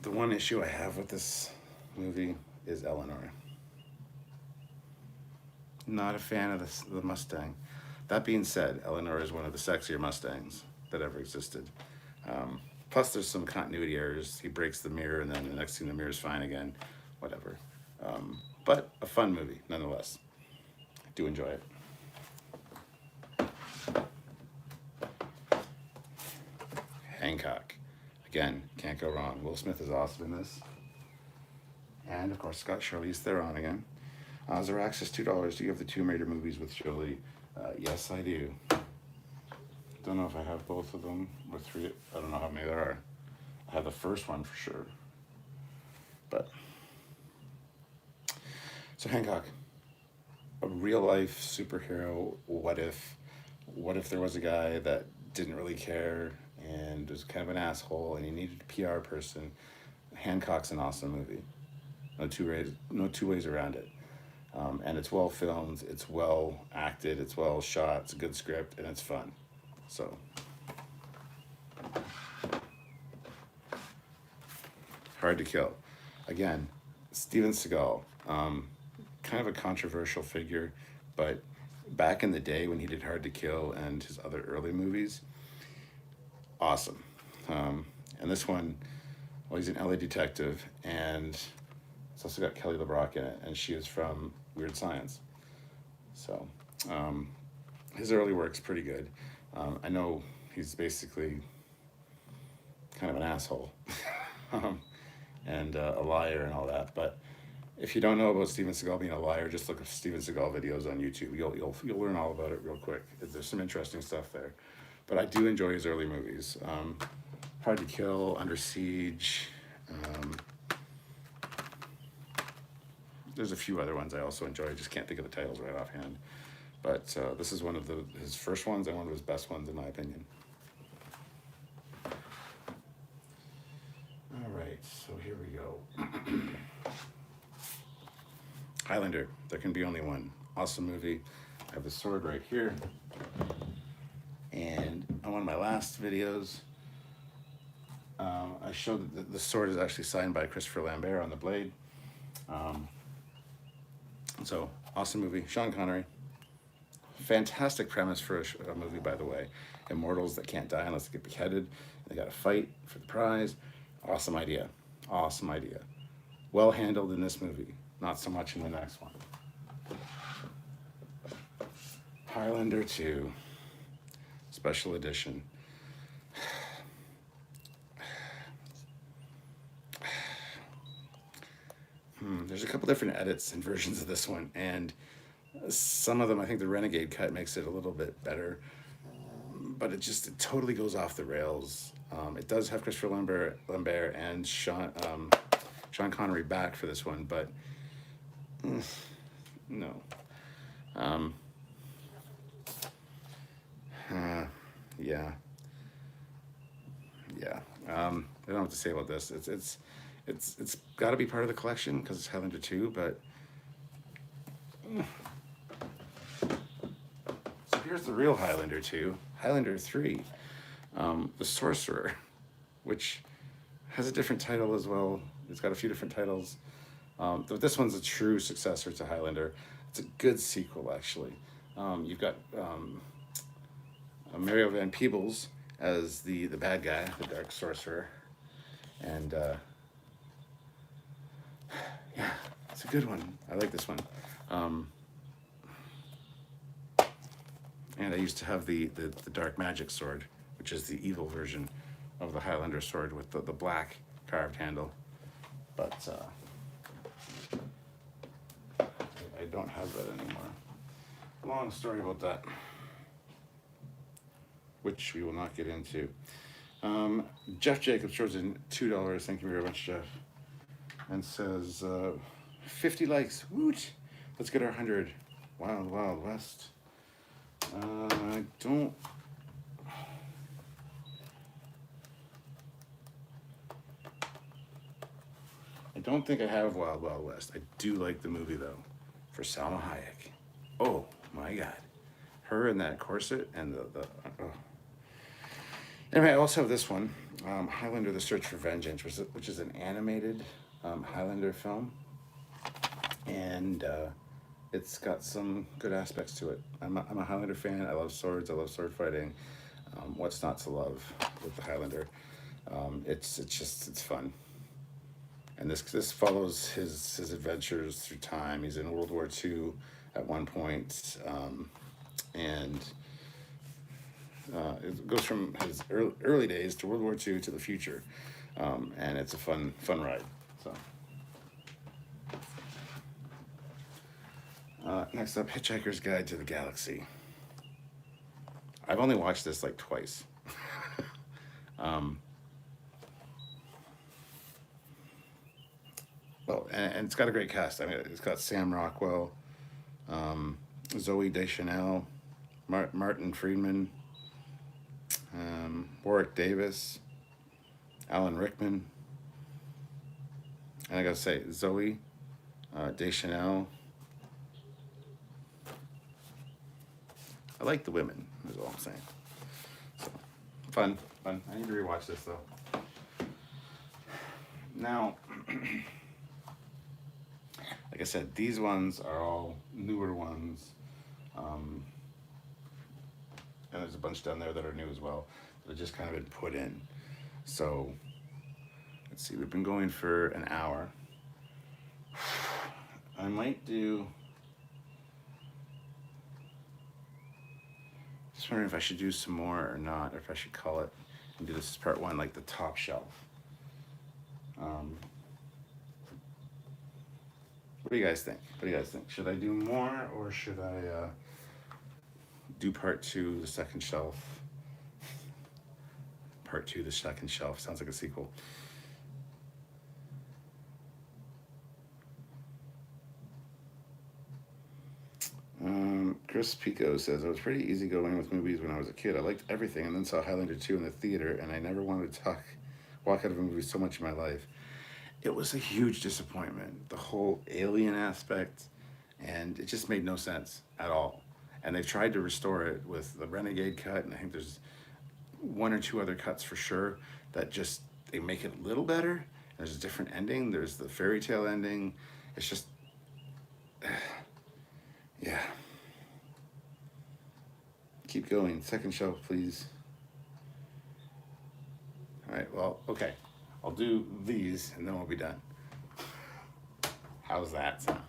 The one issue I have with this movie is Eleanor. Not a fan of the Mustang. That being said, Eleanor is one of the sexier Mustangs that ever existed. Plus, there's some continuity errors. He breaks the mirror, and then the next thing, the mirror's fine again. Whatever. But a fun movie, nonetheless. I do enjoy it. Hancock. Again, can't go wrong. Will Smith is awesome in this. And, of course, Scott Charlize Theron again. Zerax is $2. Do you have the Tomb Raider movies with Jolie? Yes, I do. Don't know if I have both of them or three. I don't know how many there are. I have the first one for sure. But so Hancock, a real life superhero. What if there was a guy that didn't really care and was kind of an asshole and he needed a PR person? Hancock's an awesome movie. No two ways around it. And it's well filmed, it's well acted, it's well shot, it's a good script, and it's fun. So, Hard to Kill. Again, Steven Seagal, kind of a controversial figure, but back in the day when he did Hard to Kill and his other early movies, awesome. And this one, well, he's an LA detective, and it's also got Kelly LeBrock in it, and she is from Weird Science. So, his early work's pretty good. I know he's basically kind of an asshole and a liar and all that, but if you don't know about Steven Seagal being a liar, just look at Steven Seagal videos on YouTube. You'll learn all about it real quick. There's some interesting stuff there. But I do enjoy his early movies. Hard to Kill, Under Siege. There's a few other ones I also enjoy. I just can't think of the titles right offhand. But this is one of his first ones and one of his best ones, in my opinion. All right, so here we go. Highlander, There Can Be Only One. Awesome movie. I have the sword right here. And on one of my last videos, I showed that the sword is actually signed by Christopher Lambert on the blade. So, awesome movie. Sean Connery. Fantastic premise for a movie, by the way. Immortals that can't die unless they get beheaded. They got to fight for the prize. Awesome idea. Awesome idea. Well handled in this movie. Not so much in the next one. Highlander 2. Special edition. There's a couple different edits and versions of this one, and some of them, I think the Renegade cut makes it a little bit better, but it totally goes off the rails. It does have Christopher Lambert and Sean Connery back for this one, but no. Yeah. I don't know what to say about this. It's got to be part of the collection because it's Highlander 2, but so here's the real Highlander 2, Highlander 3, The Sorcerer, which has a different title as well. It's got a few different titles. But this one's a true successor to Highlander. It's a good sequel, actually. You've got Mario Van Peebles as the bad guy, the Dark Sorcerer, and yeah, it's a good one. I like this one. And I used to have the dark magic sword, which is the evil version of the Highlander sword with the black carved handle. But I don't have that anymore. Long story about that, which we will not get into. Jeff Jacobs throws in $2. Thank you very much, Jeff. And says 50 likes. Woot! Let's get our 100. Wild Wild West. I don't think I have Wild Wild West. I do like the movie though, for Salma Hayek. Oh my God, her in that corset and the oh. Anyway, I also have this one, Highlander: The Search for Vengeance, which is an animated Highlander film, and it's got some good aspects to it. I'm a Highlander fan. I love swords. I love sword fighting. What's not to love with the Highlander? It's fun. And this follows his adventures through time. He's in World War II at one point, and it goes from his early days to World War II to the future, and it's a fun ride. So. Next up, Hitchhiker's Guide to the Galaxy. I've only watched this like twice. Well, and it's got a great cast. I mean, it's got Sam Rockwell, Zoe Deschanel, Martin Friedman, Warwick Davis, Alan Rickman, and I gotta say, Zoe Deschanel. I like the women, is all I'm saying. So, fun. I need to rewatch this though. Now, like I said, these ones are all newer ones. And there's a bunch down there that are new as well, that have just kind of been put in. So, let's see, we've been going for an hour. I might do... Just wondering if I should do some more or not, or if I should call it and do this as part one, like the top shelf. What do you guys think? Should I do more, or should I do part two, the second shelf? Part two, the second shelf. Sounds like a sequel. Chris Pico says, I was pretty easygoing with movies when I was a kid. I liked everything, and then saw Highlander 2 in the theater, and I never wanted to walk out of a movie so much in my life. It was a huge disappointment, the whole alien aspect, and it just made no sense at all. And they've tried to restore it with the Renegade cut, and I think there's one or two other cuts for sure that just, they make it a little better. There's a different ending. There's the fairy tale ending. It's just, yeah. Keep going. Second shelf, please. All right, well, okay. I'll do these and then we'll be done. How's that sound?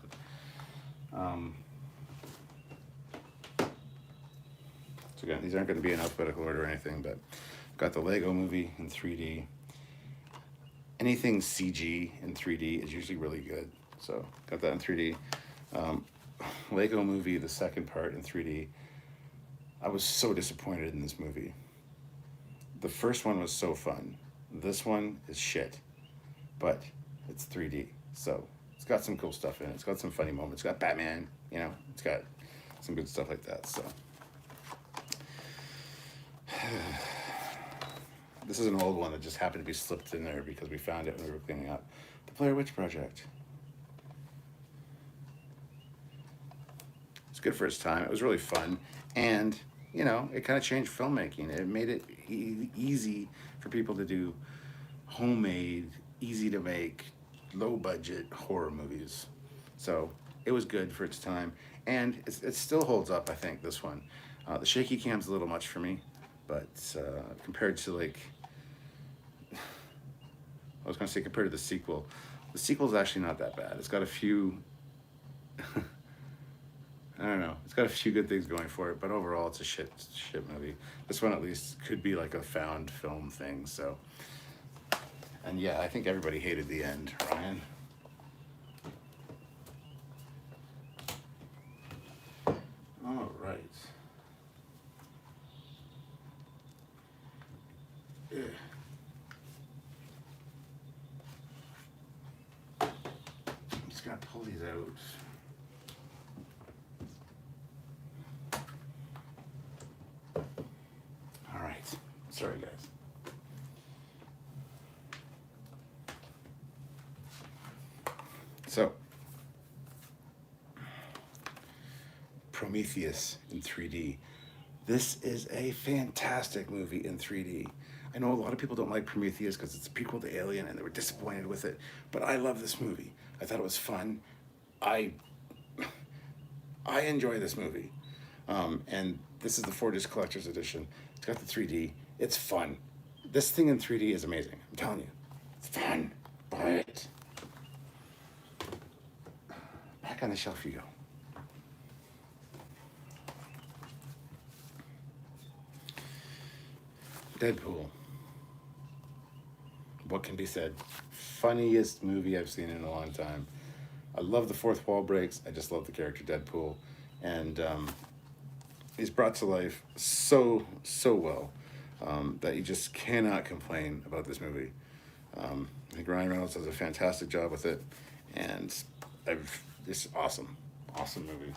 So again, these aren't going to be in alphabetical order or anything, but I've got the Lego Movie in 3D. Anything CG in 3D is usually really good. So got that in 3D. Lego Movie, the second part in 3D. I was so disappointed in this movie. The first one was so fun. This one is shit, but it's 3D, so it's got some cool stuff in it. It's got some funny moments. It's got Batman, you know, it's got some good stuff like that, so. This is an old one that just happened to be slipped in there because we found it when we were cleaning up. The Blair Witch Project. It's good for its time. It was really fun, and you know, it kind of changed filmmaking. It made it easy for people to do homemade, easy to make, low budget horror movies. So it was good for its time, and it still holds up, I think, this one. The shaky cam's a little much for me, but compared to like, I was gonna say compared to the sequel's actually not that bad. It's got a few, don't know. It's got a few good things going for it, but overall, it's a shit movie. This one at least could be like a found film thing. So, and yeah, I think everybody hated the end. Ryan. All right. Ugh. I'm just gonna pull these out. All right. Sorry, guys. So, Prometheus in 3D. This is a fantastic movie in 3D. I know a lot of people don't like Prometheus because it's a prequel to Alien and they were disappointed with it, but I love this movie. I thought it was fun. I enjoy this movie. And this is the 4-disc collector's edition. It's got the 3D. It's fun. This thing in 3D is amazing. I'm telling you. It's fun. Buy it. Back on the shelf you go. Deadpool. What can be said? Funniest movie I've seen in a long time. I love the fourth wall breaks. I just love the character Deadpool. And he's brought to life so well that you just cannot complain about this movie. I think Ryan Reynolds does a fantastic job with it. And it's awesome. Awesome movie.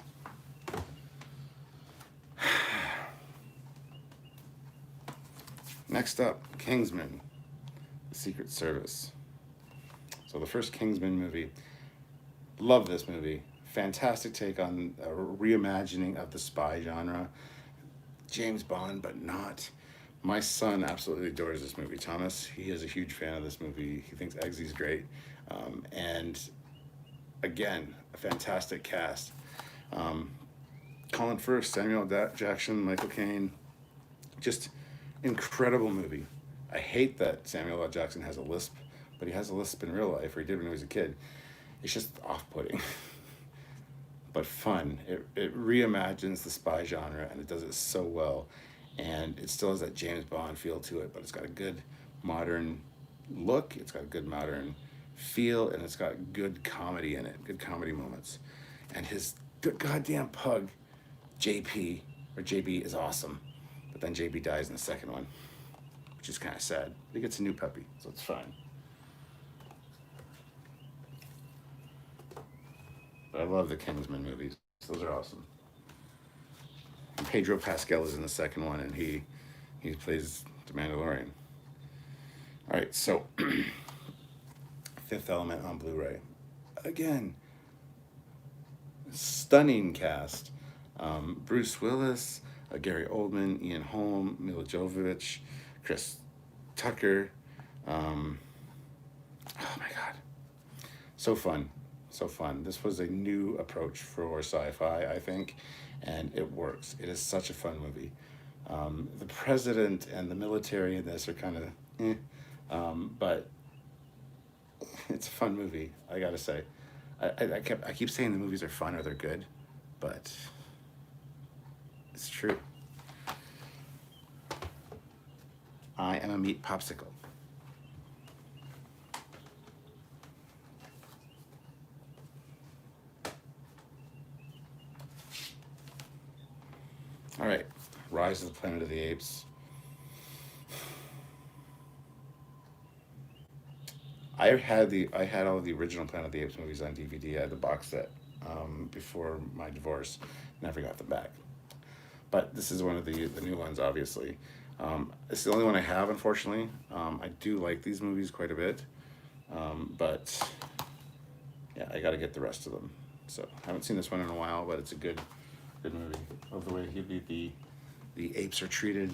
Next up, Kingsman, The Secret Service. So the first Kingsman movie, love this movie. Fantastic take on a reimagining of the spy genre. James Bond, but not. My son absolutely adores this movie. Thomas, he is a huge fan of this movie. He thinks Eggsy's great. And again, a fantastic cast. Colin Firth, Samuel Jackson, Michael Caine. Just incredible movie. I hate that Samuel L. Jackson has a lisp, but he has a lisp in real life, or he did when he was a kid. It's just off-putting, but fun. It reimagines the spy genre, and it does it so well. And it still has that James Bond feel to it, but it's got a good modern look. It's got a good modern feel, and it's got good comedy in it, good comedy moments. And his goddamn pug, JP, or JB, is awesome. But then JB dies in the second one, which is kind of sad. He gets a new puppy, so it's fine. But I love the Kingsman movies. Those are awesome. And Pedro Pascal is in the second one, and he plays the Mandalorian. All right, so Fifth Element on Blu-ray. Again, stunning cast. Bruce Willis, Gary Oldman, Ian Holm, Mila Jovovich, Chris Tucker. Oh my God. So fun. So fun. This was a new approach for sci-fi, I think, and it works. It is such a fun movie. The president and the military in this are kind of but it's a fun movie, I gotta say. I keep saying the movies are fun or they're good, but it's true. I am a meat popsicle. All right, Rise of the Planet of the Apes. I had all the original Planet of the Apes movies on DVD. I had the box set before my divorce. Never got them back. But this is one of the new ones, obviously. It's the only one I have, unfortunately. I do like these movies quite a bit, but yeah, I got to get the rest of them. So I haven't seen this one in a while, but it's a good movie. Love the way the apes are treated,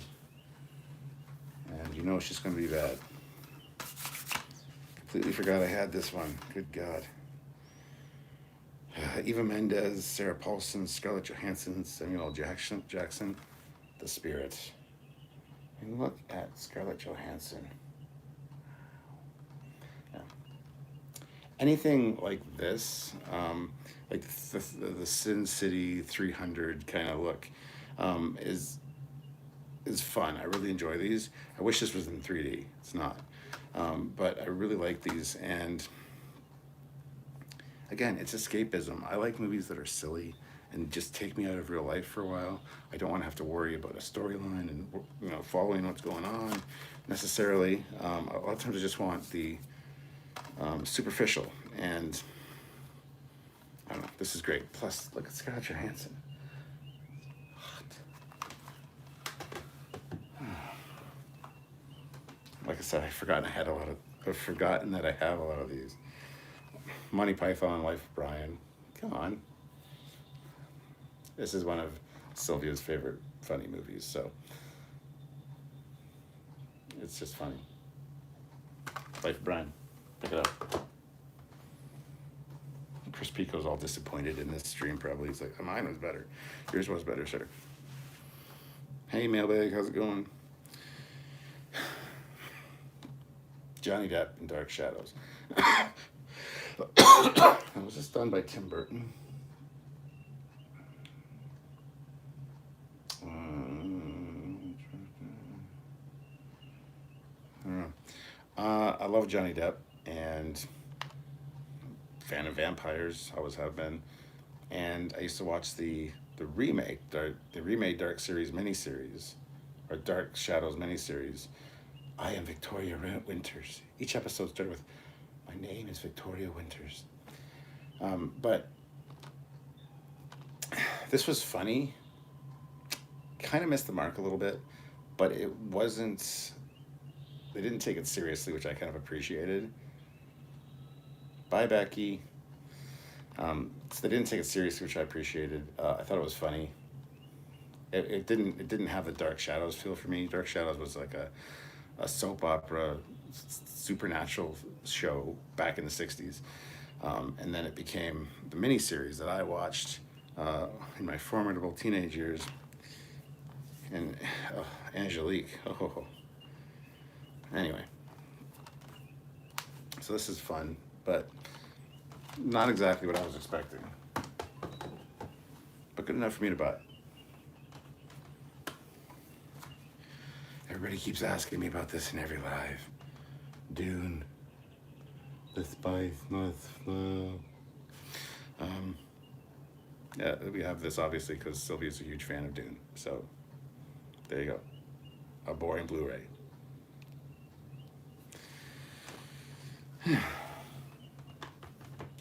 and you know it's just going to be bad. Completely forgot I had this one. Good God. Eva Mendes, Sarah Paulson, Scarlett Johansson, Samuel L. Jackson, The Spirit. And look at Scarlett Johansson. Yeah. anything like this, like the Sin City 300 kind of look, is fun. I really enjoy these. I wish this was in 3D. It's not, but I really like these. And again, it's escapism. I like movies that are silly and just take me out of real life for a while. I don't want to have to worry about a storyline and following what's going on necessarily. A lot of times I just want the superficial, and I don't know. This is great. Plus, look at Scarlett Johansson. Like I said, I've forgotten that I have a lot of these. Monty Python, Life of Brian. Come on. This is one of Sylvia's favorite funny movies, so it's just funny. Life of Brian. Pick it up. Chris Pico's all disappointed in this stream, probably. He's like, mine was better. Yours was better, sir. Hey, Mailbag, how's it going? Johnny Depp in Dark Shadows. Was this done by Tim Burton? I love Johnny Depp, and fan of vampires, always have been. And I used to watch the remake, the remade Dark Series miniseries, or Dark Shadows miniseries. I am Victoria Winters. Each episode started with, my name is Victoria Winters. But this was funny. Kind of missed the mark a little bit, but it wasn't, they didn't take it seriously, which I kind of appreciated. Bye, Becky. So they didn't take it seriously, which I appreciated. I thought it was funny. It didn't have the Dark Shadows feel for me. Dark Shadows was like a soap opera, supernatural show back in the 60s. And then it became the miniseries that I watched in my formidable teenage years. And Angelique. Oh. Anyway. So this is fun, but not exactly what I was expecting. But good enough for me to buy. Everybody keeps asking me about this in every live. Dune. The Spice Must Flow. Yeah, we have this obviously because Sylvia's a huge fan of Dune. So there you go. A boring Blu-ray.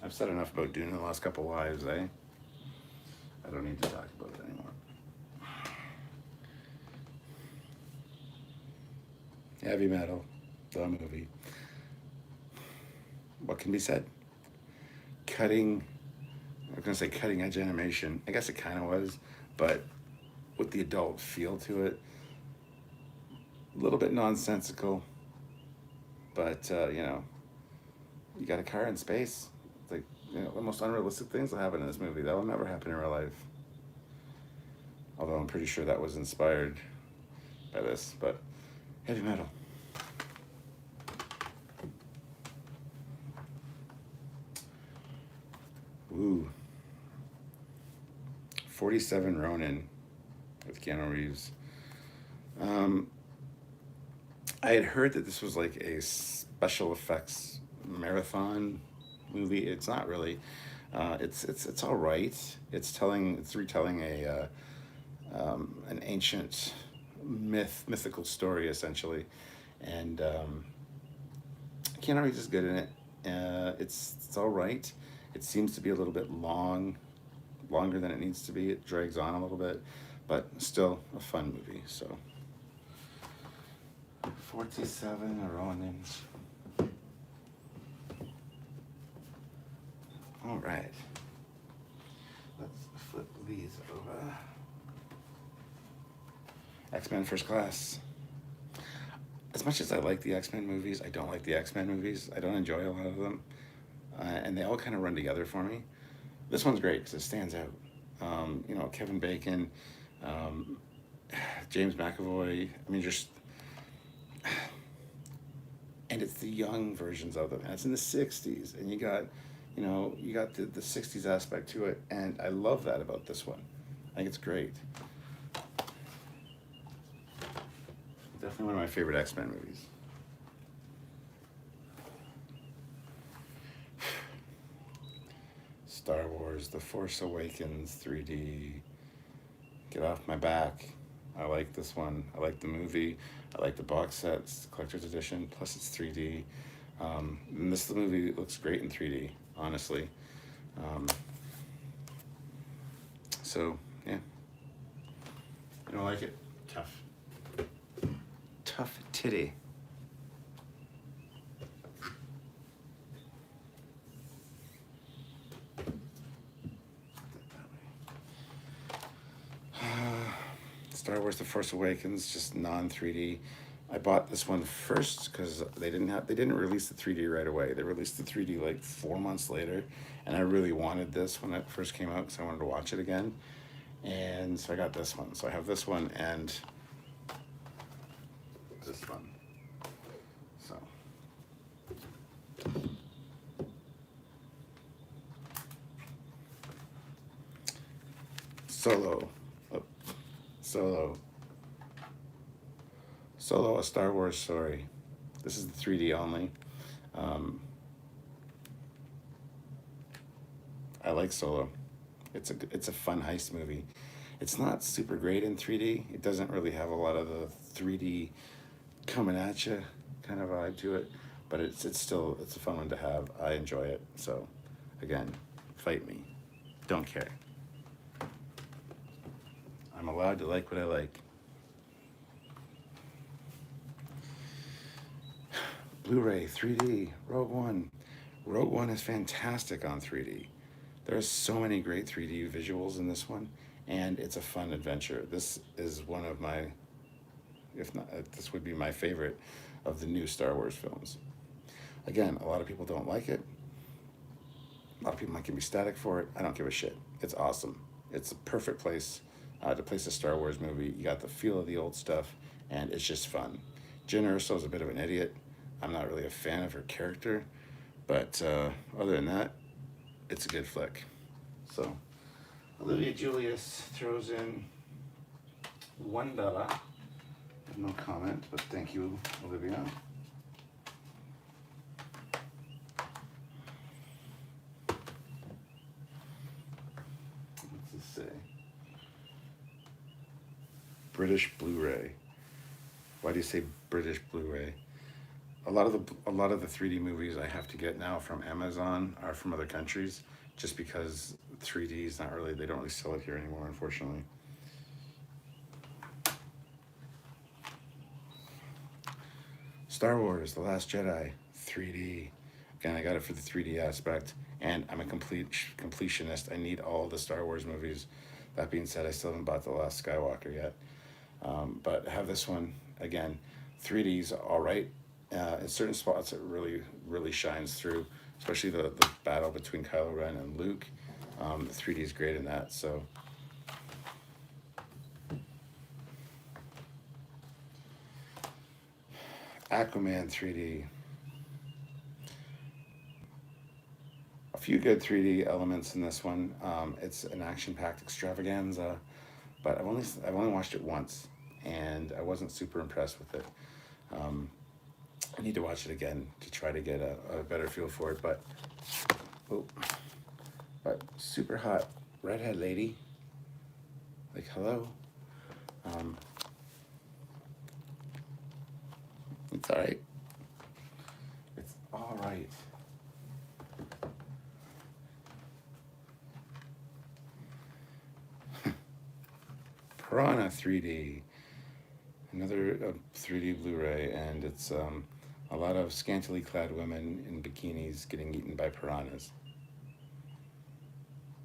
I've said enough about Dune in the last couple lives, eh? I don't need to talk about it anymore. Heavy Metal, the movie. What can be said? I was gonna say cutting edge animation. I guess it kind of was, but with the adult feel to it, a little bit nonsensical. But you got a car in space. It's like the most unrealistic things will happen in this movie. That will never happen in real life. Although I'm pretty sure that was inspired by this. But heavy metal. Ooh. 47 Ronin with Keanu Reeves. I had heard that this was like a special effects marathon movie. It's not really. It's all right. It's retelling an ancient mythical story essentially, and Keanu Reeves is good in it. It's all right. It seems to be a little bit longer than it needs to be. It drags on a little bit, but still a fun movie. So 47 Ronin. All right. Let's flip these over. X-Men First Class. As much as I like the X-Men movies, I don't like the X-Men movies. I don't enjoy a lot of them. And they all kind of run together for me. This one's great because it stands out. Kevin Bacon, James McAvoy. I mean, just and it's the young versions of them, and it's in the 60s, and you got, you got the 60s aspect to it, and I love that about this one. I think it's great. Definitely one of my favorite X-Men movies. Star Wars, The Force Awakens 3D. Get off my back. I like this one. I like the movie. I like the box set. It's the collector's edition. Plus, it's 3D. And this movie looks great in 3D, honestly. So, yeah. You don't like it? Tough. Tough titty. Star Wars: The Force Awakens, just non-3D. I bought this one first because they didn't release the 3D right away. They released the 3D like 4 months later, and I really wanted this when it first came out because I wanted to watch it again. And so I got this one. So I have this one and this one. So Solo. Solo, a Star Wars story. This is the 3D only. I like Solo. It's a fun heist movie. It's not super great in 3D. It doesn't really have a lot of the 3D coming at you kind of vibe to it, but it's still a fun one to have. I enjoy it. So, again, fight me. Don't care. I'm allowed to like what I like. Blu-ray 3D, Rogue One. Rogue One is fantastic on 3D. There's so many great 3D visuals in this one, and it's a fun adventure. This is one of my, if not, this would be my favorite of the new Star Wars films. Again, a lot of people don't like it. A lot of people might give me static for it. I don't give a shit. It's awesome. It's a perfect place to place a Star Wars movie. You got the feel of the old stuff, and it's just fun. Jyn Erso's a bit of an idiot. I'm not really a fan of her character, but other than that, it's a good flick. So, Olivia Julius throws in $1. No comment, but thank you, Olivia. What's this say? British Blu-ray. Why do you say British Blu-ray? A lot of the 3D movies I have to get now from Amazon are from other countries, just because 3D is not really, they don't really sell it here anymore, unfortunately. Star Wars: The Last Jedi 3D. Again, I got it for the 3D aspect, and I'm a completionist. I need all the Star Wars movies. That being said, I still haven't bought The Last Skywalker yet, but I have this one. Again, 3D's all right. In certain spots, it really shines through, especially the battle between Kylo Ren and Luke. The 3D is great in that. So, Aquaman 3D. A few good 3D elements in this one. It's an action-packed extravaganza, but I've only watched it once, and I wasn't super impressed with it. I need to watch it again to try to get a better feel for it, but super hot redhead lady, like, hello. It's all right. It's all right. Piranha 3D, another 3D Blu-ray, and it's a lot of scantily clad women in bikinis getting eaten by piranhas.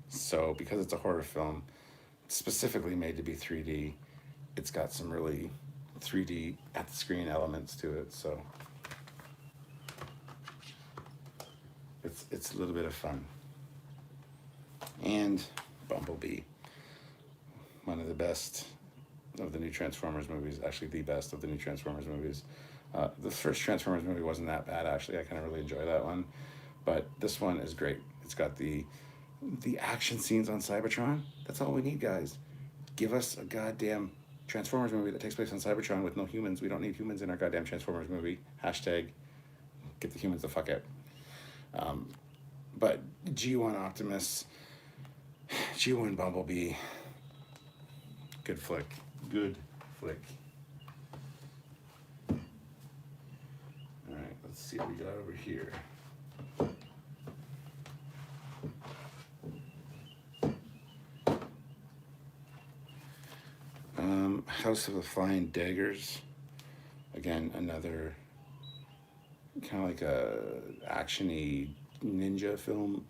So, because it's a horror film, specifically made to be 3D, it's got some really 3D at the screen elements to it. So, it's a little bit of fun. And Bumblebee, one of the best of the new Transformers movies, actually the best of the new Transformers movies. The first Transformers movie wasn't that bad, actually. I kind of really enjoy that one. But this one is great. It's got the action scenes on Cybertron. That's all we need, guys. Give us a goddamn Transformers movie that takes place on Cybertron with no humans. We don't need humans in our goddamn Transformers movie. Hashtag get the humans the fuck out. But G1 Optimus, G1 Bumblebee, good flick. Good flick. Alright, let's see what we got over here. House of the Flying Daggers. Again, another kind of like a actiony ninja film.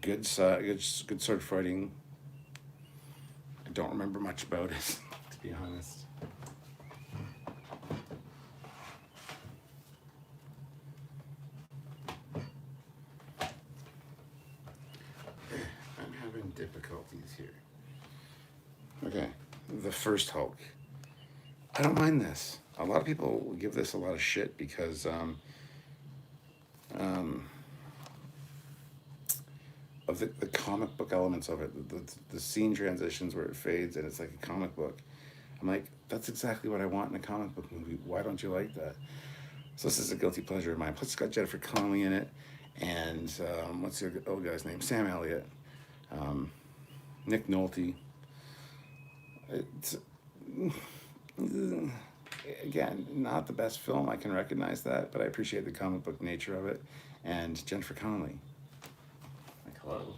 Good sword fighting. I don't remember much about it, to be honest. I'm having difficulties here. Okay, the first Hulk. I don't mind this. A lot of people give this a lot of shit because of the comic book elements of it. The scene transitions where it fades and it's like a comic book. I'm like, that's exactly what I want in a comic book movie. Why don't you like that? So this is a guilty pleasure of mine. Plus it's got Jennifer Connelly in it. And what's the old guy's name? Sam Elliott. Nick Nolte. It's... Again, not the best film, I can recognize that, but I appreciate the comic book nature of it. And Jennifer Connelly. Like, hello.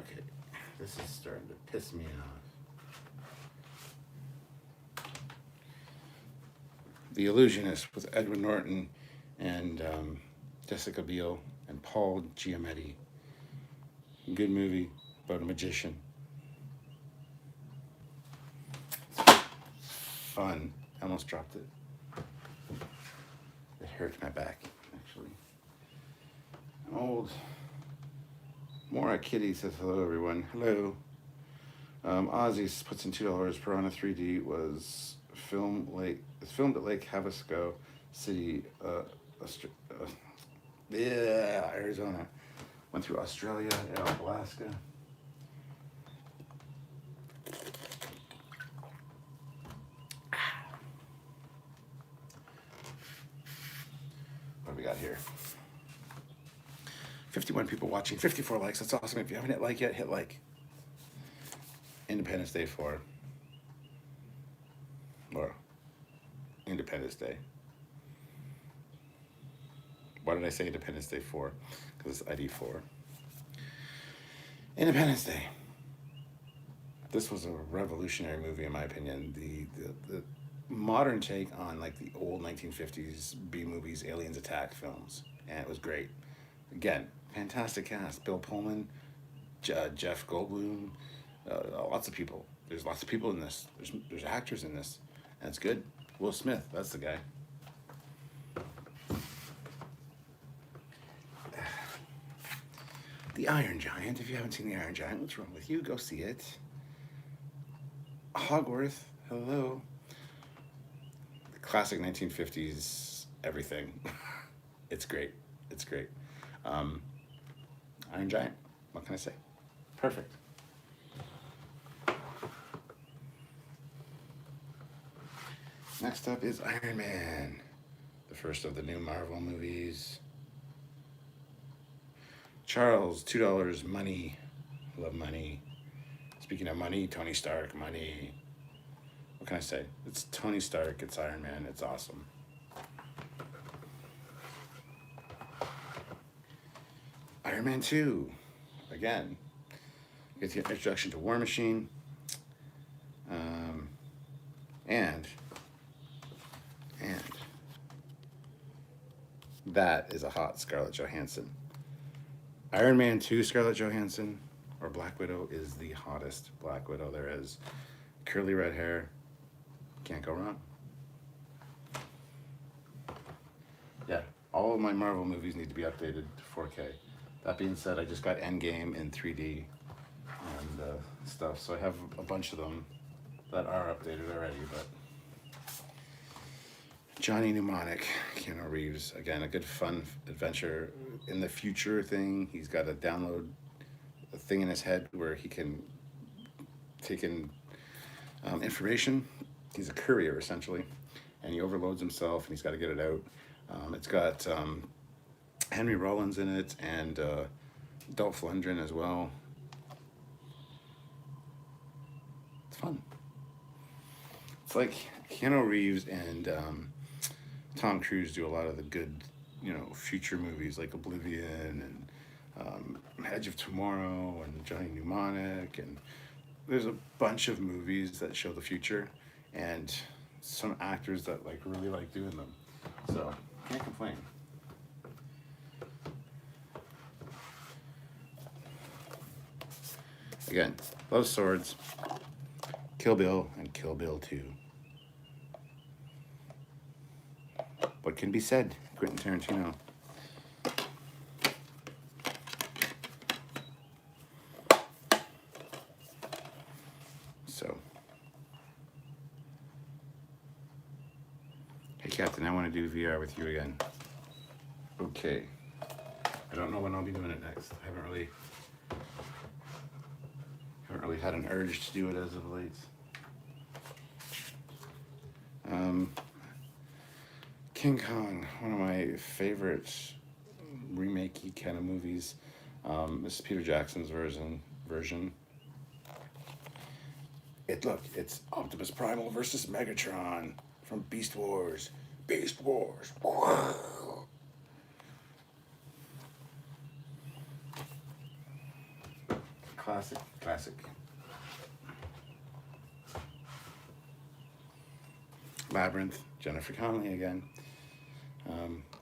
Okay, this is starting to piss me off. The Illusionist with Edward Norton and Jessica Biel and Paul Giamatti. Good movie about a magician. Fun. I almost dropped it. It hurt my back, actually. Old Mora Kitty says hello, everyone. Hello. Ozzy puts in $2. Piranha 3D was filmed at Lake Havasu City, Arizona. Went through Australia and Alaska. What do we got here? 51 people watching, 54 likes. That's awesome. If you haven't hit like yet, hit like. Independence Day 4. Or Independence Day. Why did I say Independence Day 4? Because it's ID 4. Independence Day. This was a revolutionary movie, in my opinion. The modern take on like the old 1950s B movies, aliens attack films, and it was great. Again, fantastic cast: Bill Pullman, Jeff Goldblum, lots of people. There's lots of people in this. There's actors in this, and it's good. Will Smith, that's the guy. The Iron Giant. If you haven't seen The Iron Giant, what's wrong with you? Go see it. Hogwarts. Hello. The classic 1950s everything. It's great. It's great. Iron Giant. What can I say? Perfect. Next up is Iron Man, the first of the new Marvel movies. Charles, $2, money. Love money. Speaking of money, Tony Stark, money. What can I say? It's Tony Stark, it's Iron Man, it's awesome. Iron Man 2, again. Get the introduction to War Machine. And that is a hot Scarlett Johansson. Iron Man 2 Scarlett Johansson, or Black Widow, is the hottest Black Widow there is. Curly red hair, can't go wrong. Yeah, all of my Marvel movies need to be updated to 4K. That being said, I just got Endgame in 3D, and stuff. So I have a bunch of them that are updated already. But Johnny Mnemonic, Keanu Reeves, again, a good fun adventure in the future thing. He's got a download a thing in his head where he can take in information. He's a courier essentially, and he overloads himself, and he's got to get it out. It's got Henry Rollins in it, and Dolph Lundgren as well. It's fun. It's like Keanu Reeves and Tom Cruise do a lot of the good, future movies like Oblivion and Edge of Tomorrow and Johnny Mnemonic, and there's a bunch of movies that show the future, and some actors that really like doing them. So can't complain. Again, love swords, Kill Bill, and Kill Bill 2. What can be said, Quentin Tarantino? So, hey Captain, I want to do VR with you again. Okay. I don't know when I'll be doing it next. I haven't really had an urge to do it as of late. King Kong, one of my favorite remake-y kind of movies. This is Peter Jackson's version. It's Optimus Primal versus Megatron from Beast Wars. Beast Wars. Classic. Labyrinth, Jennifer Connelly again.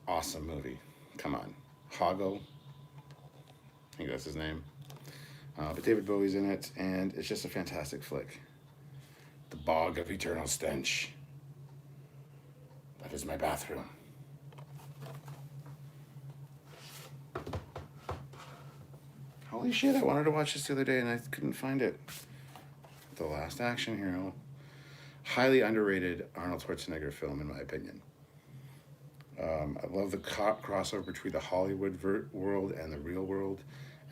Awesome movie. Come on. Hoggo. I think that's his name. But David Bowie's in it, and it's just a fantastic flick. The Bog of Eternal Stench. That is my bathroom. Holy shit, I wanted to watch this the other day and I couldn't find it. The Last Action Hero. Highly underrated Arnold Schwarzenegger film, in my opinion. I love the crossover between the Hollywood world and the real world,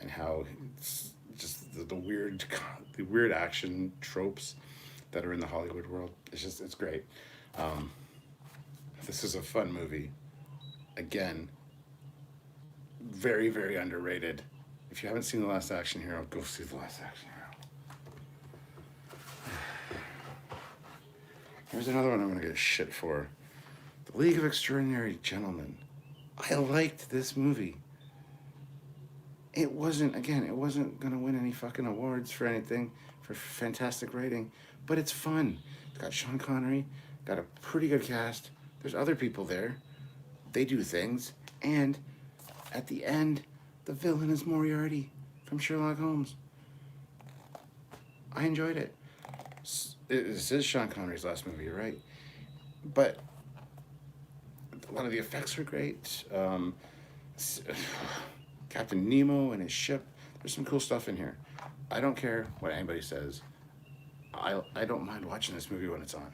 and how it's just the weird action tropes that are in the Hollywood world. It's great. This is a fun movie. Again, very, very underrated. If you haven't seen The Last Action Hero, go see The Last Action Hero. Here's another one I'm going to get shit for. The League of Extraordinary Gentlemen. I liked this movie. It wasn't going to win any fucking awards for anything, for fantastic writing, but it's fun. It's got Sean Connery, got a pretty good cast. There's other people there. They do things, and at the end, the villain is Moriarty from Sherlock Holmes. I enjoyed it. This is Sean Connery's last movie, you're right. But a lot of the effects are great. Captain Nemo and his ship. There's some cool stuff in here. I don't care what anybody says. I don't mind watching this movie when it's on.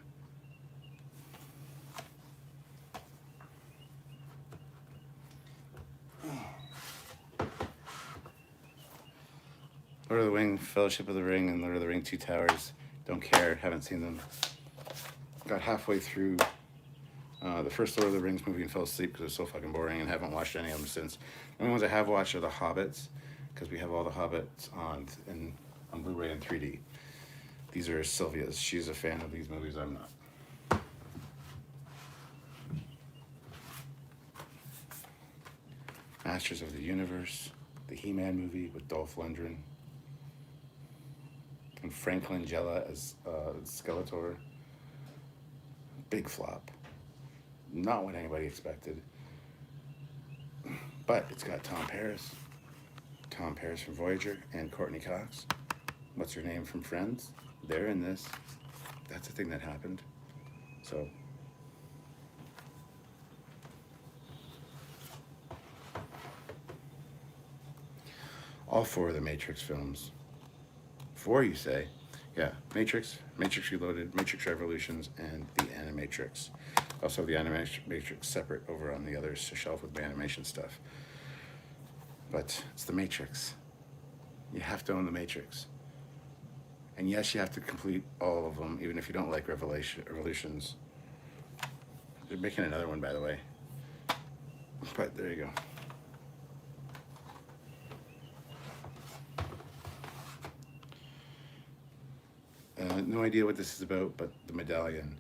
Lord of the Ring, Fellowship of the Ring, and Lord of the Ring, Two Towers. Don't care, haven't seen them. Got halfway through the first Lord of the Rings movie and fell asleep because it was so fucking boring, and haven't watched any of them since. The only ones I have watched are The Hobbits, because we have all the Hobbits on Blu-ray and 3D. These are Sylvia's. She's a fan of these movies, I'm not. Masters of the Universe, the He-Man movie with Dolph Lundgren, and Frank Langella as Skeletor. Big flop. Not what anybody expected. But it's got Tom Paris from Voyager, and Courtney Cox. What's her name from Friends? They're in this. That's a thing that happened. So, all four of the Matrix films 4, you say? Yeah, Matrix, Matrix Reloaded, Matrix Revolutions, and the Animatrix. Also, the Animatrix separate over on the other shelf with the animation stuff. But it's the Matrix. You have to own the Matrix. And yes, you have to complete all of them, even if you don't like Revolutions. They're making another one, by the way. But there you go. No idea what this is about, but the medallion.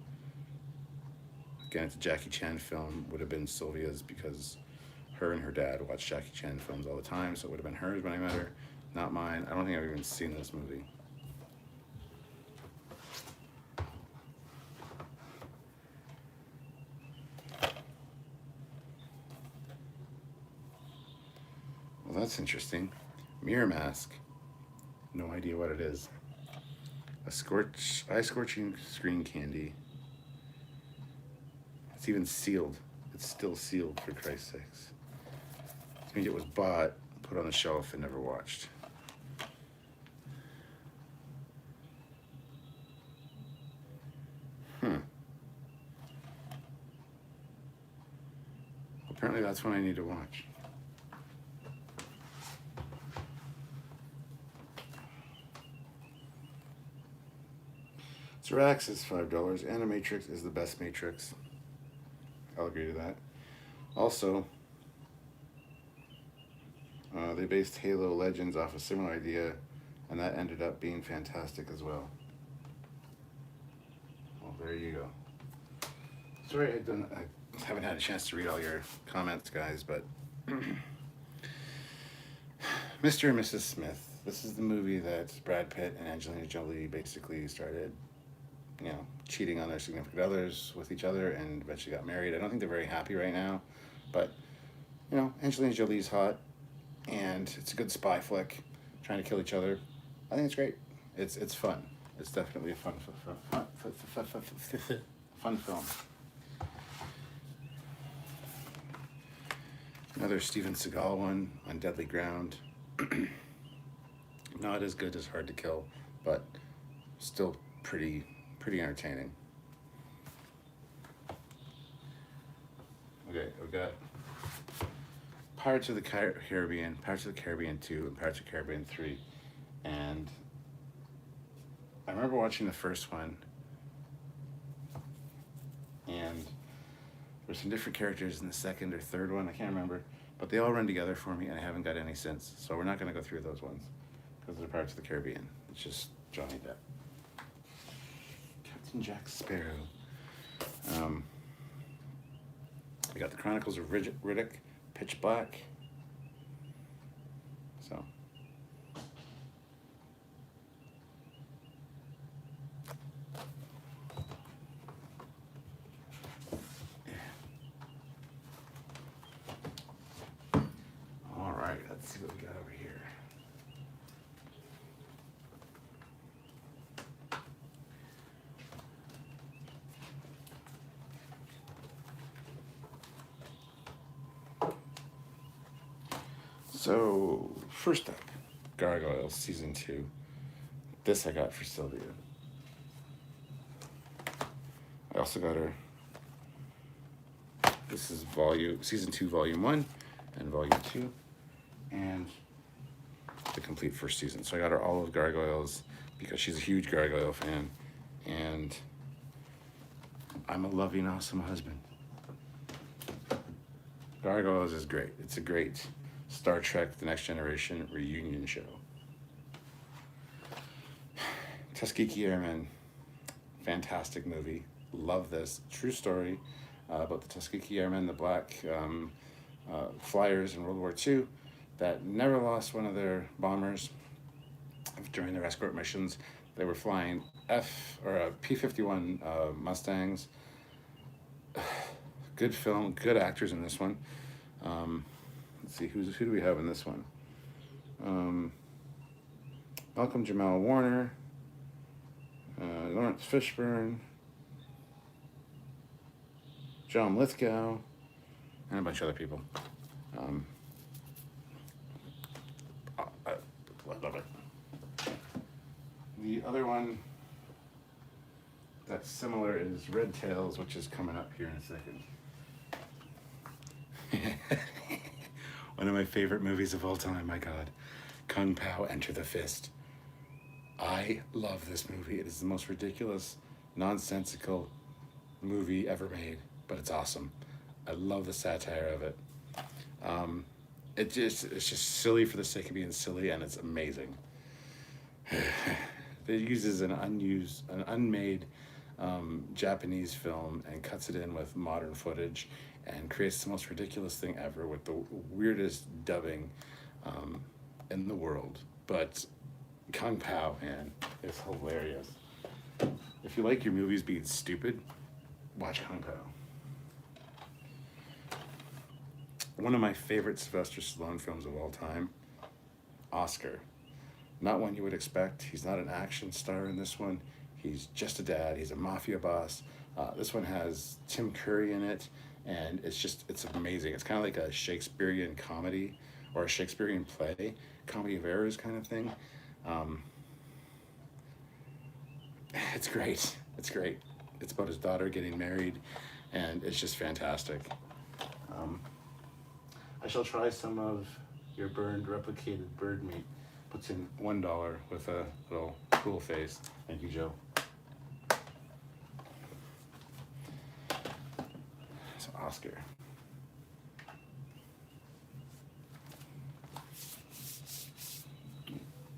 Again, it's a Jackie Chan film. Would have been Sylvia's because her and her dad watched Jackie Chan films all the time, so it would have been hers when I met her, not mine. I don't think I've even seen this movie. Well, that's interesting. Mirror mask. No idea what it is. Eye scorching screen candy. It's even sealed. It's still sealed, for Christ's sakes. This means it was bought, put on the shelf, and never watched. Apparently that's what I need to watch. Zorax is $5. Animatrix is the best Matrix. I'll agree to that. Also, they based Halo Legends off a similar idea, and that ended up being fantastic as well. Well, there you go. Sorry I haven't had a chance to read all your comments, guys, but Mr. and Mrs. Smith. This is the movie that Brad Pitt and Angelina Jolie basically started, cheating on their significant others with each other and eventually got married. I don't think they're very happy right now, but, Angelina Jolie's hot, and it's a good spy flick, trying to kill each other. I think it's great. It's fun. It's definitely a fun film. Another Steven Seagal one on Deadly Ground. Not as good as Hard to Kill, but still pretty entertaining. Okay, we've got Pirates of the Caribbean, Pirates of the Caribbean 2, and Pirates of the Caribbean 3. And I remember watching the first one, and there's some different characters in the second or third one, I can't remember, but they all run together for me, and I haven't got any since. So we're not going to go through those ones, because they're Pirates of the Caribbean. It's just Johnny Depp. Captain Jack Sparrow. We got the Chronicles of Riddick, Pitch Black. So. All right, let's see what we got over here. So, first up, Gargoyles Season 2. This I got for Sylvia. I also got her, this is Season 2, Volume 1, and Volume 2, and the complete first season. So I got her all of Gargoyles because she's a huge Gargoyle fan, and I'm a loving, awesome husband. Gargoyles is great. It's a great Star Trek The Next Generation reunion show. Tuskegee Airmen, fantastic movie. Love this. True story about the Tuskegee Airmen, the black flyers in World War II that never lost one of their bombers during their escort missions. They were flying P-51 Mustangs. Good film, good actors in this one. Let's see, who do we have in this one? Malcolm Jamal Warner, Lawrence Fishburne, John Lithgow, and a bunch of other people. I love it. The other one that's similar is Red Tails, which is coming up here in a second. One of my favorite movies of all time, my God. Kung Pao, Enter the Fist. I love this movie. It is the most ridiculous, nonsensical movie ever made, but it's awesome. I love the satire of it. It's just silly for the sake of being silly, and it's amazing. It uses an unmade Japanese film and cuts it in with modern footage and creates the most ridiculous thing ever with the weirdest dubbing in the world. But Kung Pao, man, is hilarious. If you like your movies being stupid, watch Kung Pao. One of my favorite Sylvester Stallone films of all time, Oscar. Not one you would expect. He's not an action star in this one. He's just a dad. He's a mafia boss. This one has Tim Curry in it, and it's amazing. It's kind of like a Shakespearean comedy or a Shakespearean play, comedy of errors kind of thing. It's great. It's great. It's about his daughter getting married, and it's just fantastic. I shall try some of your burned, replicated bird meat. Puts in $1 with a little cool face. Thank you, Joe. So Oscar.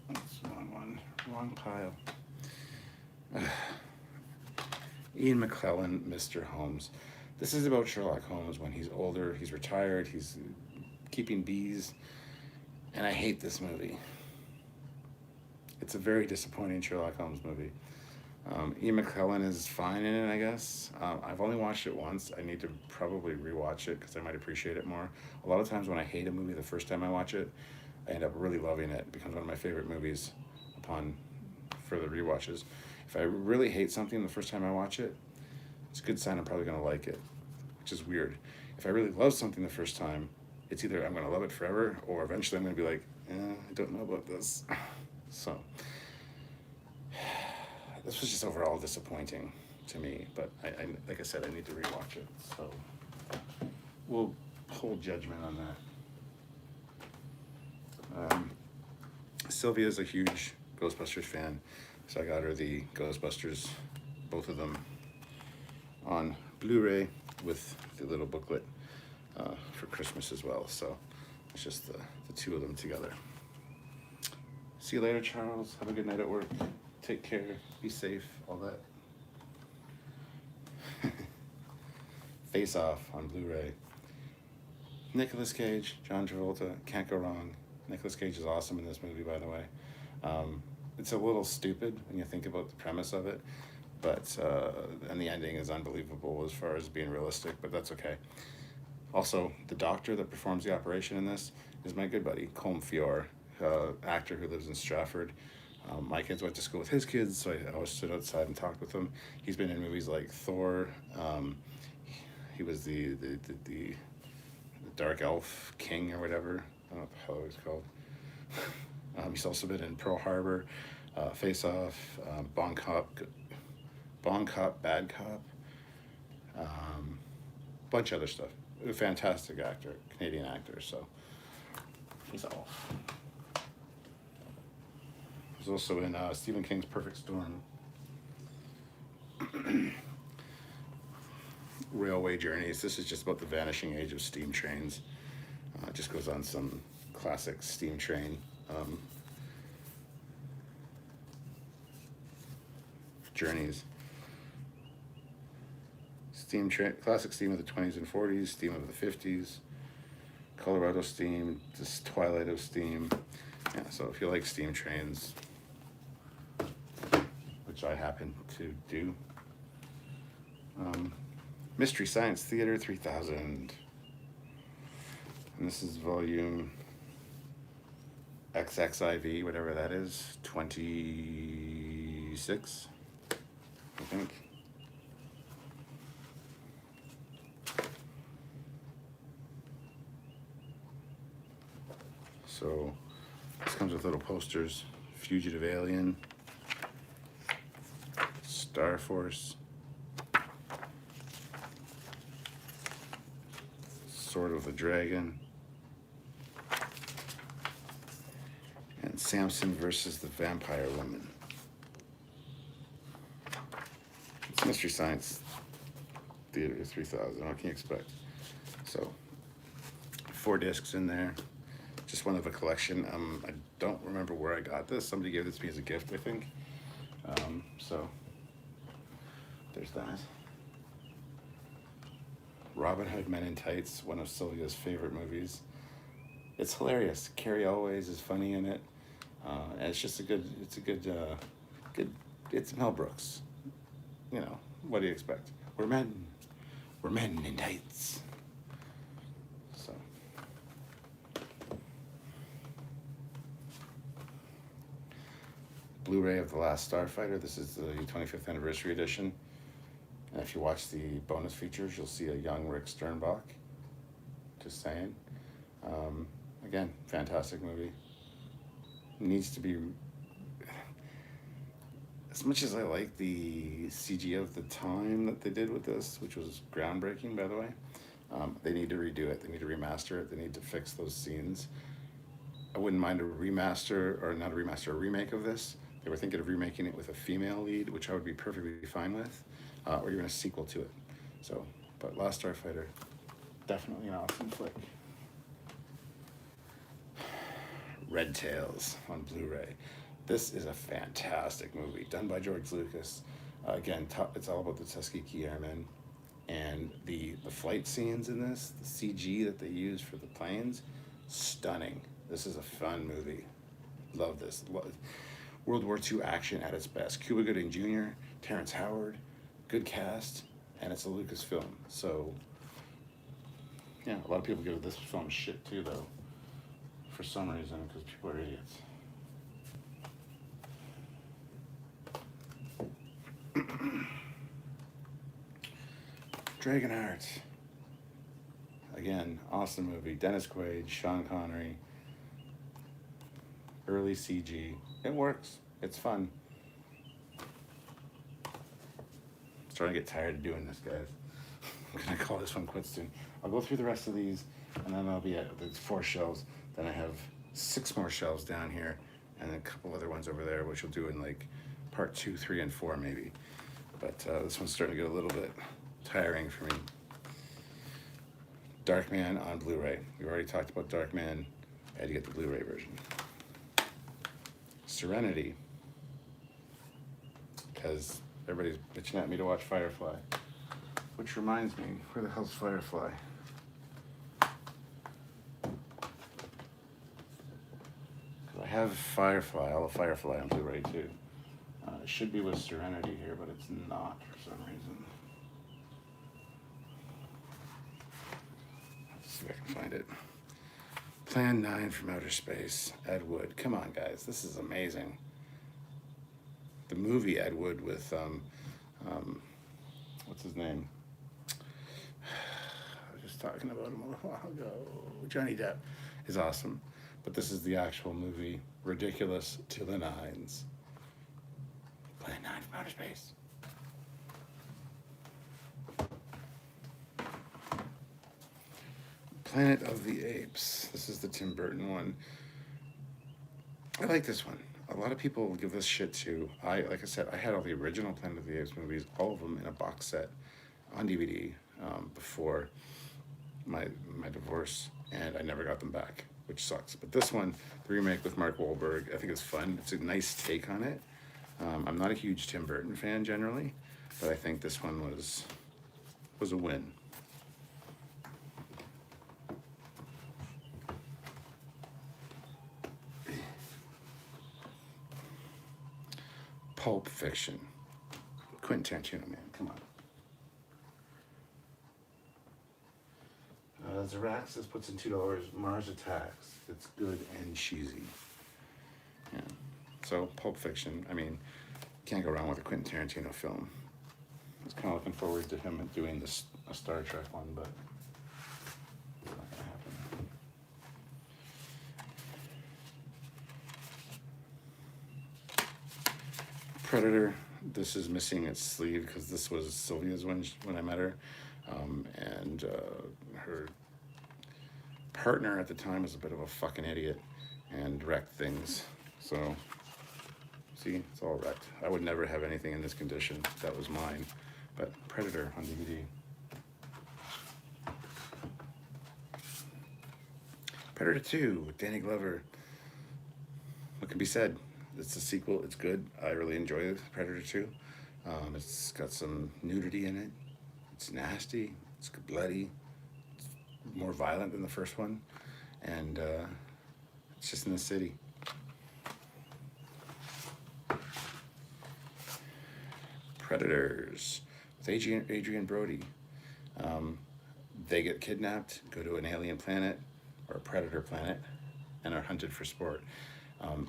That's the wrong one. Wrong pile. Ian McKellen, Mr. Holmes. This is about Sherlock Holmes when he's older, he's retired, he's keeping bees, and I hate this movie. It's a very disappointing Sherlock Holmes movie. Ian McKellen is fine in it, I guess. I've only watched it once. I need to probably rewatch it because I might appreciate it more. A lot of times when I hate a movie the first time I watch it, I end up really loving it. It becomes one of my favorite movies upon further rewatches. If I really hate something the first time I watch it, it's a good sign I'm probably going to like it, which is weird. If I really love something the first time, it's either I'm going to love it forever or eventually I'm going to be like, I don't know about this. So, this was just overall disappointing to me, but I like I said, I need to rewatch it, so we'll hold judgment on that. Sylvia's a huge Ghostbusters fan, so I got her the Ghostbusters, both of them, on Blu-ray with the little booklet for Christmas as well, so it's just the two of them together. See you later, Charles. Have a good night at work. Take care. Be safe. All that. Face Off on Blu-ray. Nicolas Cage, John Travolta. Can't go wrong. Nicolas Cage is awesome in this movie, by the way. It's a little stupid when you think about the premise of it, but and the ending is unbelievable as far as being realistic, but that's okay. Also, the doctor that performs the operation in this is my good buddy, Colm Feore. Actor who lives in Stratford. My kids went to school with his kids, so I always stood outside and talked with him. He's been in movies like Thor. He was the Dark Elf King or whatever. I don't know what the hell he's called. He's also been in Pearl Harbor, Face Off, Bon Cop, Bad Cop, bunch of other stuff. A fantastic actor, Canadian actor, so he's off. He's also in Stephen King's Perfect Storm. Railway Journeys. This is just about the vanishing age of steam trains. It just goes on some classic steam train journeys. Steam train, classic steam of the 20s and 40s, steam of the 50s, Colorado steam, this twilight of steam. Yeah, so if you like steam trains, which I happen to do. Mystery Science Theater 3000. And this is volume XXIV, whatever that is, 26, I think. So this comes with little posters. Fugitive Alien, Star Force, Sword of the Dragon, and Samson versus the Vampire Woman. It's Mystery Science Theater 3000. What can you expect? So, 4 discs in there. Just one of a collection. I don't remember where I got this. Somebody gave this to me as a gift, I think. So, there's that. Robin Hood Men in Tights, one of Sylvia's favorite movies. It's hilarious. Carrie Always is funny in it. And it's just it's Mel Brooks. You know, what do you expect? We're men in tights. So. Blu-ray of The Last Starfighter. This is the 25th anniversary edition. And if you watch the bonus features, you'll see a young Rick Sternbach. Just saying. Again, fantastic movie. Needs to be... As much as I like the CG of the time that they did with this, which was groundbreaking, by the way, they need to redo it. They need to remaster it. They need to fix those scenes. I wouldn't mind a remaster, or not a remaster, a remake of this. They were thinking of remaking it with a female lead, which I would be perfectly fine with, or even a sequel to it. So, but Last Starfighter, definitely an awesome flick. Red Tails on Blu-ray. This is a fantastic movie, done by George Lucas. Again, it's all about the Tuskegee Airmen. And the flight scenes in this, the CG that they use for the planes, stunning. This is a fun movie. Love this. World War II action at its best. Cuba Gooding Jr., Terrence Howard, good cast, and it's a Lucas film. So, yeah, a lot of people give this film shit too, though, for some reason, because people are idiots. Trekyards. Again, awesome movie. Dennis Quaid, Sean Connery. Early CG. It works. It's fun. Starting to get tired of doing this, guys. I'm gonna call this one quits soon. I'll go through the rest of these, and then I'll be at there's 4 shelves. Then I have 6 more shelves down here, and a couple other ones over there, which we'll do in like part 2, 3, and 4 maybe. But this one's starting to get a little bit tiring for me. Darkman on Blu-ray. We already talked about Darkman. I had to get the Blu-ray version. Serenity, because everybody's bitching at me to watch Firefly. Which reminds me, where the hell's Firefly? Because I have Firefly, all of Firefly on Blu-ray too. It should be with Serenity here, but it's not for some reason. Let's see if I can find it. Plan 9 from Outer Space, Ed Wood. Come on, guys, this is amazing. The movie Ed Wood with, what's his name? I was just talking about him a little while ago. Johnny Depp is awesome. But this is the actual movie, Ridiculous to the Nines. Plan 9 from Outer Space. Planet of the Apes. This is the Tim Burton one. I like this one. A lot of people give this shit too. Like I said, I had all the original Planet of the Apes movies, all of them in a box set on DVD before my divorce, and I never got them back, which sucks. But this one, the remake with Mark Wahlberg, I think it's fun. It's a nice take on it. I'm not a huge Tim Burton fan generally, but I think this one was a win. Pulp Fiction. Quentin Tarantino, man, come on. Zaraxis puts in $2. Mars Attacks. It's good and cheesy. Yeah. So Pulp Fiction. I mean, can't go wrong with a Quentin Tarantino film. I was kind of looking forward to him doing a Star Trek one, but it's not gonna happen. Predator, This is missing its sleeve because this was Sylvia's when I met her, and her partner at the time was a bit of a fucking idiot and wrecked things. So, see, it's all wrecked. I would never have anything in this condition. That was mine. But Predator on DVD. Predator 2 with Danny Glover. What can be said? It's a sequel. It's good. I really enjoy Predator 2. It's got some nudity in it. It's nasty. It's bloody. It's more violent than the first one. And it's just in the city. Predators with Adrian Brody. They get kidnapped, go to an alien planet or a predator planet, and are hunted for sport.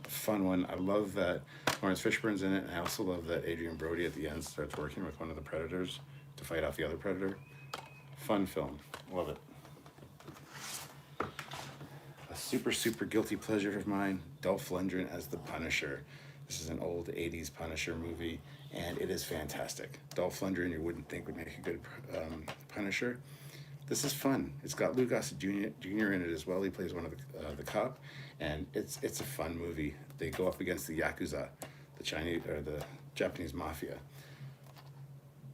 Fun one. I love that Lawrence Fishburne's in it, and I also love that Adrian Brody at the end starts working with one of the predators to fight off the other predator. Fun film. Love it. A super guilty pleasure of mine, Dolph Lundgren as the Punisher. This is an old 80s Punisher movie, and it is fantastic. Dolph Lundgren, you wouldn't think would make a good Punisher. This is fun. It's got Lou Gossett Jr. in it as well. He plays one of the cop, and it's a fun movie. They go up against the Yakuza, the Japanese mafia.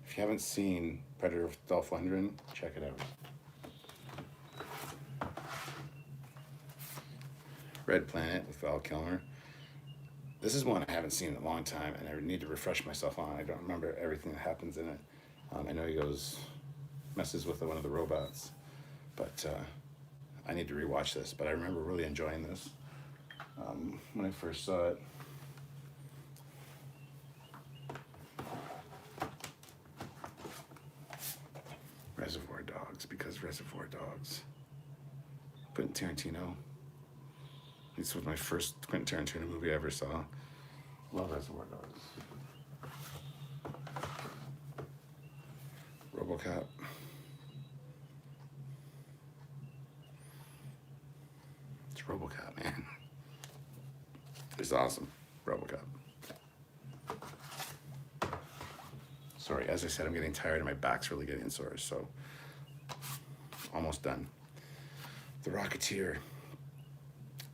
If you haven't seen Predator with Dolph Lundgren, check it out. Red Planet with Val Kilmer. This is one I haven't seen in a long time, and I need to refresh myself on. I don't remember everything that happens in it. I know he messes with one of the robots, but I need to rewatch this. But I remember really enjoying this when I first saw it. Reservoir Dogs, because Reservoir Dogs. Quentin Tarantino. This was my first Quentin Tarantino movie I ever saw. Love Reservoir Dogs. RoboCop. It's RoboCop, man. It's awesome. RoboCop. Sorry, as I said, I'm getting tired and my back's really getting sore, so almost done. The Rocketeer.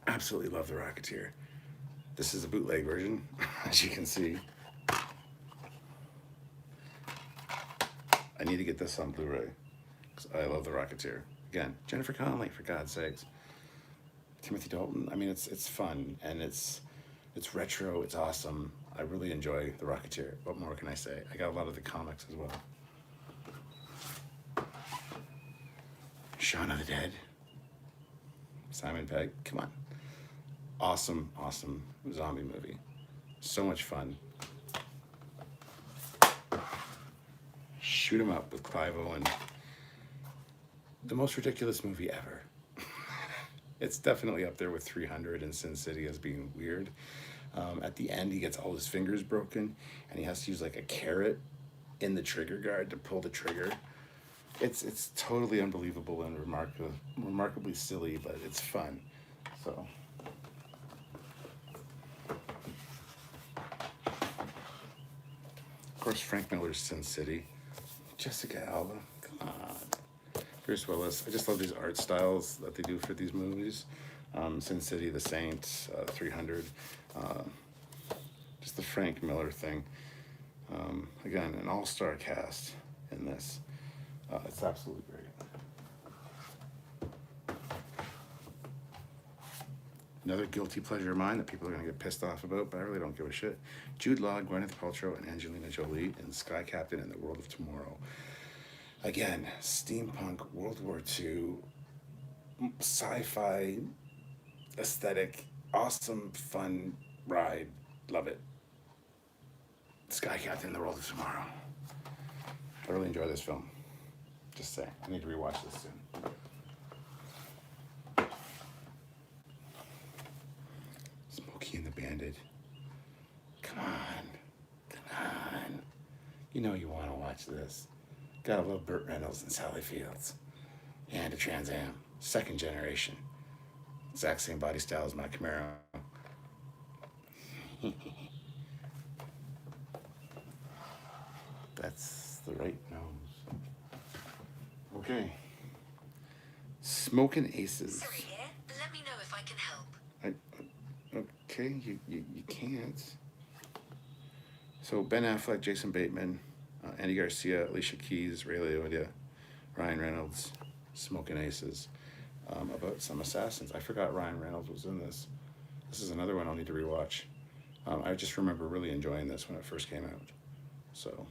Absolutely love The Rocketeer. This is a bootleg version, as you can see. I need to get this on Blu-ray because I love The Rocketeer. Again, Jennifer Connelly, for God's sakes. Timothy Dalton. I mean, it's fun and it's retro. It's awesome. I really enjoy The Rocketeer. What more can I say? I got a lot of the comics as well. Shaun of the Dead. Simon Pegg. Come on. Awesome zombie movie. So much fun. Shoot 'em Up with Clive Owen. The most ridiculous movie ever. It's definitely up there with 300 and Sin City as being weird. At the end, he gets all his fingers broken, and he has to use like a carrot in the trigger guard to pull the trigger. It's totally unbelievable and remarkably silly, but it's fun. So. Of course, Frank Miller's Sin City. Jessica Alba, come on. Bruce Willis. I just love these art styles that they do for these movies. Sin City, The Saint, 300. Just the Frank Miller thing. Again, an all-star cast in this. It's absolutely great. Another guilty pleasure of mine that people are going to get pissed off about, but I really don't give a shit. Jude Law, Gwyneth Paltrow, and Angelina Jolie in Sky Captain and the World of Tomorrow. Again, steampunk, World War II, sci-fi, aesthetic, awesome, fun ride. Love it. Sky Captain and the World of Tomorrow. I really enjoy this film. Just saying. I need to rewatch this soon. Smokey and the Bandit. Come on. You know you want to watch this. Gotta love Burt Reynolds and Sally Fields. And a Trans Am. Second generation. Exact same body style as my Camaro. Smoking Aces. Sorry here. Let me know if I can help. Okay, you can't. So Ben Affleck, Jason Bateman, Andy Garcia, Alicia Keys, Ray Liotta, Ryan Reynolds, Smoking Aces, about some assassins. I forgot Ryan Reynolds was in this. This is another one I'll need to rewatch. I just remember really enjoying this when it first came out. So.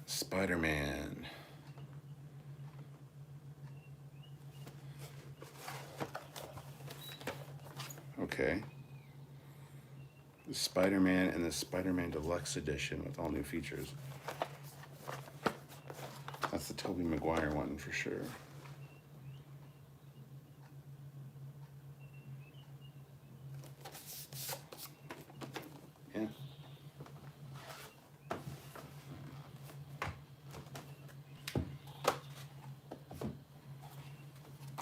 Spider-Man. Okay. The Spider-Man and the Spider-Man Deluxe Edition with all new features. That's the Tobey Maguire one for sure. Yeah.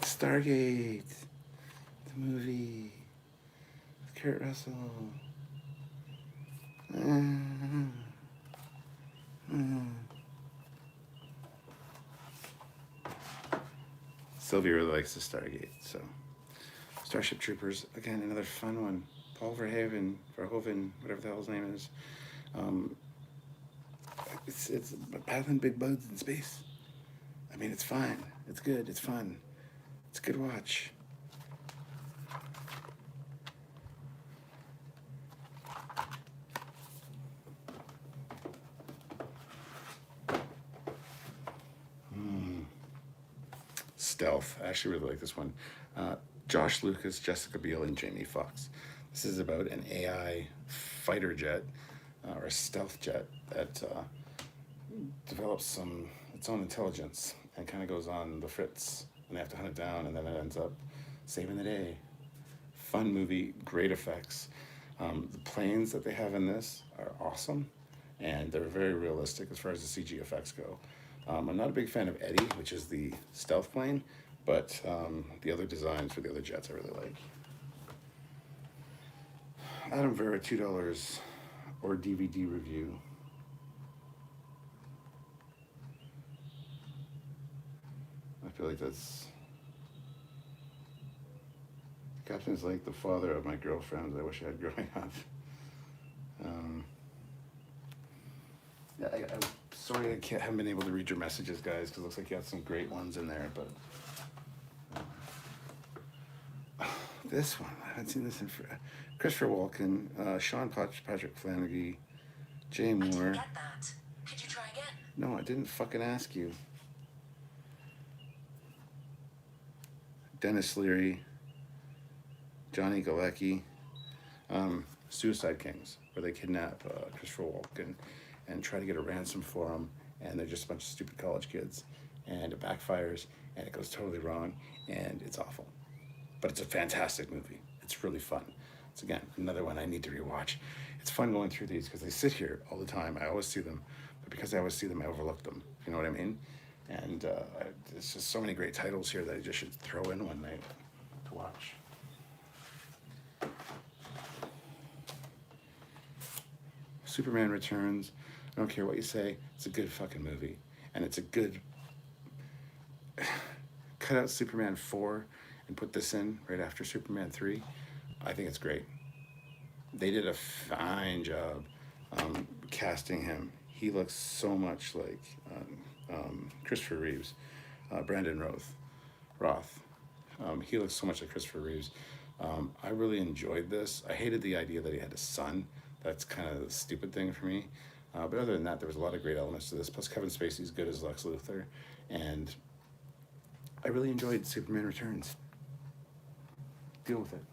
Stargate, the movie with Kurt Russell. Sylvia really likes the Stargate, so Starship Troopers, again, another fun one. Paul Verhoeven, whatever the hell his name is. It's battling big bugs in space. I mean, it's fine. It's good. It's fun. It's a good watch. Stealth. I actually really like this one. Josh Lucas, Jessica Biel, and Jamie Foxx. This is about an AI fighter jet, or a stealth jet, that develops its own intelligence and kind of goes on the fritz, and they have to hunt it down, and then it ends up saving the day. Fun movie, great effects. The planes that they have in this are awesome, and they're very realistic as far as the CG effects go. I'm not a big fan of Eddie, which is the stealth plane, but the other designs for the other jets I really like. Adam Vera, $2 or DVD review. I feel like that's... Captain's like the father of my girlfriends I wish I had growing up. Yeah, I'm sorry I haven't been able to read your messages, guys, because it looks like you got some great ones in there, but... this one, I haven't seen this in... Christopher Walken, Sean Patrick Flannery, Jay Moore. I didn't get that. Could you try again? No, I didn't fucking ask you. Dennis Leary, Johnny Galecki, Suicide Kings, where they kidnap Christopher Walken and try to get a ransom for him, and they're just a bunch of stupid college kids, and it backfires, and it goes totally wrong, and it's awful. But it's a fantastic movie. It's really fun. It's, again, another one I need to rewatch. It's fun going through these because they sit here all the time. I always see them, but because I always see them, I overlook them. You know what I mean? And there's just so many great titles here that I just should throw in one night to watch. Superman Returns. I don't care what you say. It's a good fucking movie. And it's a good... Cut out Superman 4 and put this in right after Superman 3. I think it's great. They did a fine job casting him. He looks so much like Christopher Reeves, Brandon Roth. He looks so much like Christopher Reeves. I really enjoyed this. I hated the idea that he had a son. That's kind of the stupid thing for me. But other than that, there was a lot of great elements to this. Plus, Kevin Spacey's good as Lex Luthor. And I really enjoyed Superman Returns. Deal with it.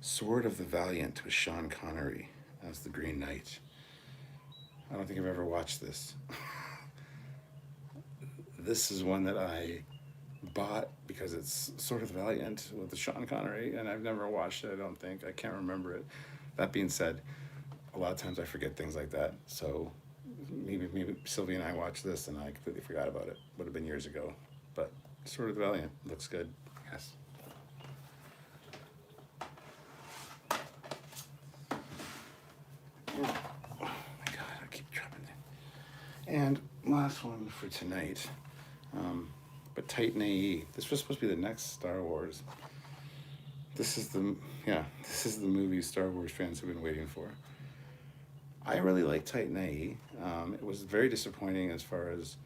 Sword of the Valiant with Sean Connery as the Green Knight. I don't think I've ever watched this. This is one that I bought because it's Sword of the Valiant with the Sean Connery, and I've never watched it, I don't think. I can't remember it. That being said, a lot of times I forget things like that, so maybe Sylvie and I watched this and I completely forgot about it. Would have been years ago. But Sword of the Valiant looks good. Yes. Oh my God, I keep dropping it. And last one for tonight. But Titan AE. This was supposed to be the next Star Wars. This is the movie Star Wars fans have been waiting for. I really like Titan AE. It was very disappointing as far as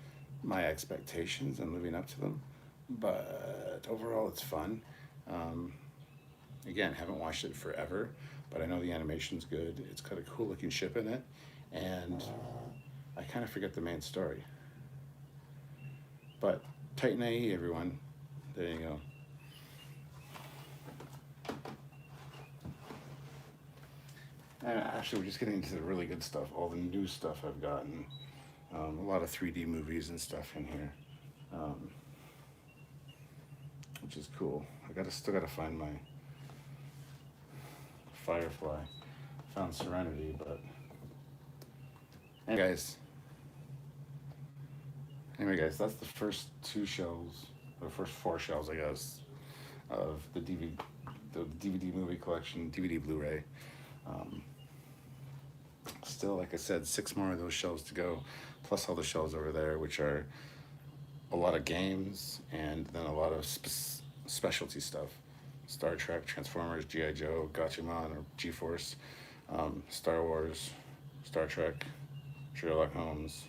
my expectations and living up to them, but overall it's fun. Again, haven't watched it forever, but I know the animation's good. It's got a cool looking ship in it, and I kind of forget the main story. But Titan AE, everyone. There you go. And actually, we're just getting into the really good stuff, all the new stuff I've gotten. A lot of 3D movies and stuff in here, which is cool. Still gotta find my Firefly. Found Serenity, but anyway, guys, that's the first 2 shelves, or first 4 shelves, I guess, of the DVD movie collection, DVD Blu-ray. Still, like I said, 6 more of those shelves to go, plus all the shelves over there, which are a lot of games and then a lot of specialty stuff. Star Trek, Transformers, G.I. Joe, Gatchaman or G-Force, Star Wars, Star Trek, Sherlock Holmes,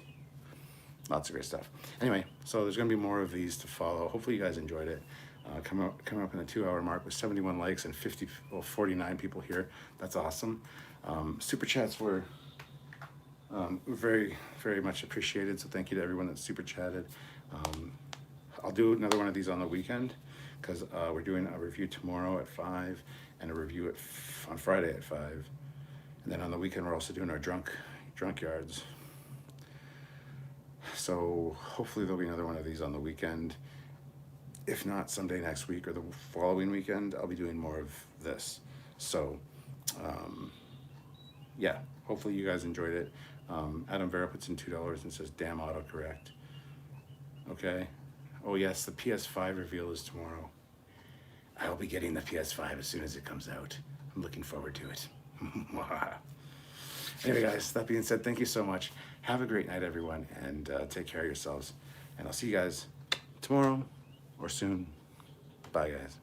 lots of great stuff. Anyway, so there's going to be more of these to follow. Hopefully you guys enjoyed it. Coming up in the 2-hour mark with 71 likes and 49 people here. That's awesome. Super chats were very, very much appreciated. So thank you to everyone that super chatted. I'll do another one of these on the weekend because we're doing a review tomorrow at 5 and a review on Friday at 5. And then on the weekend, we're also doing our Trekyards. So hopefully there'll be another one of these on the weekend. If not, someday next week or the following weekend, I'll be doing more of this. So, yeah, hopefully you guys enjoyed it. Adam Vera puts in $2 and says, damn autocorrect. Okay. Oh, yes, the PS5 reveal is tomorrow. I'll be getting the PS5 as soon as it comes out. I'm looking forward to it. Anyway, guys, that being said, thank you so much. Have a great night, everyone, and take care of yourselves. And I'll see you guys tomorrow or soon. Bye, guys.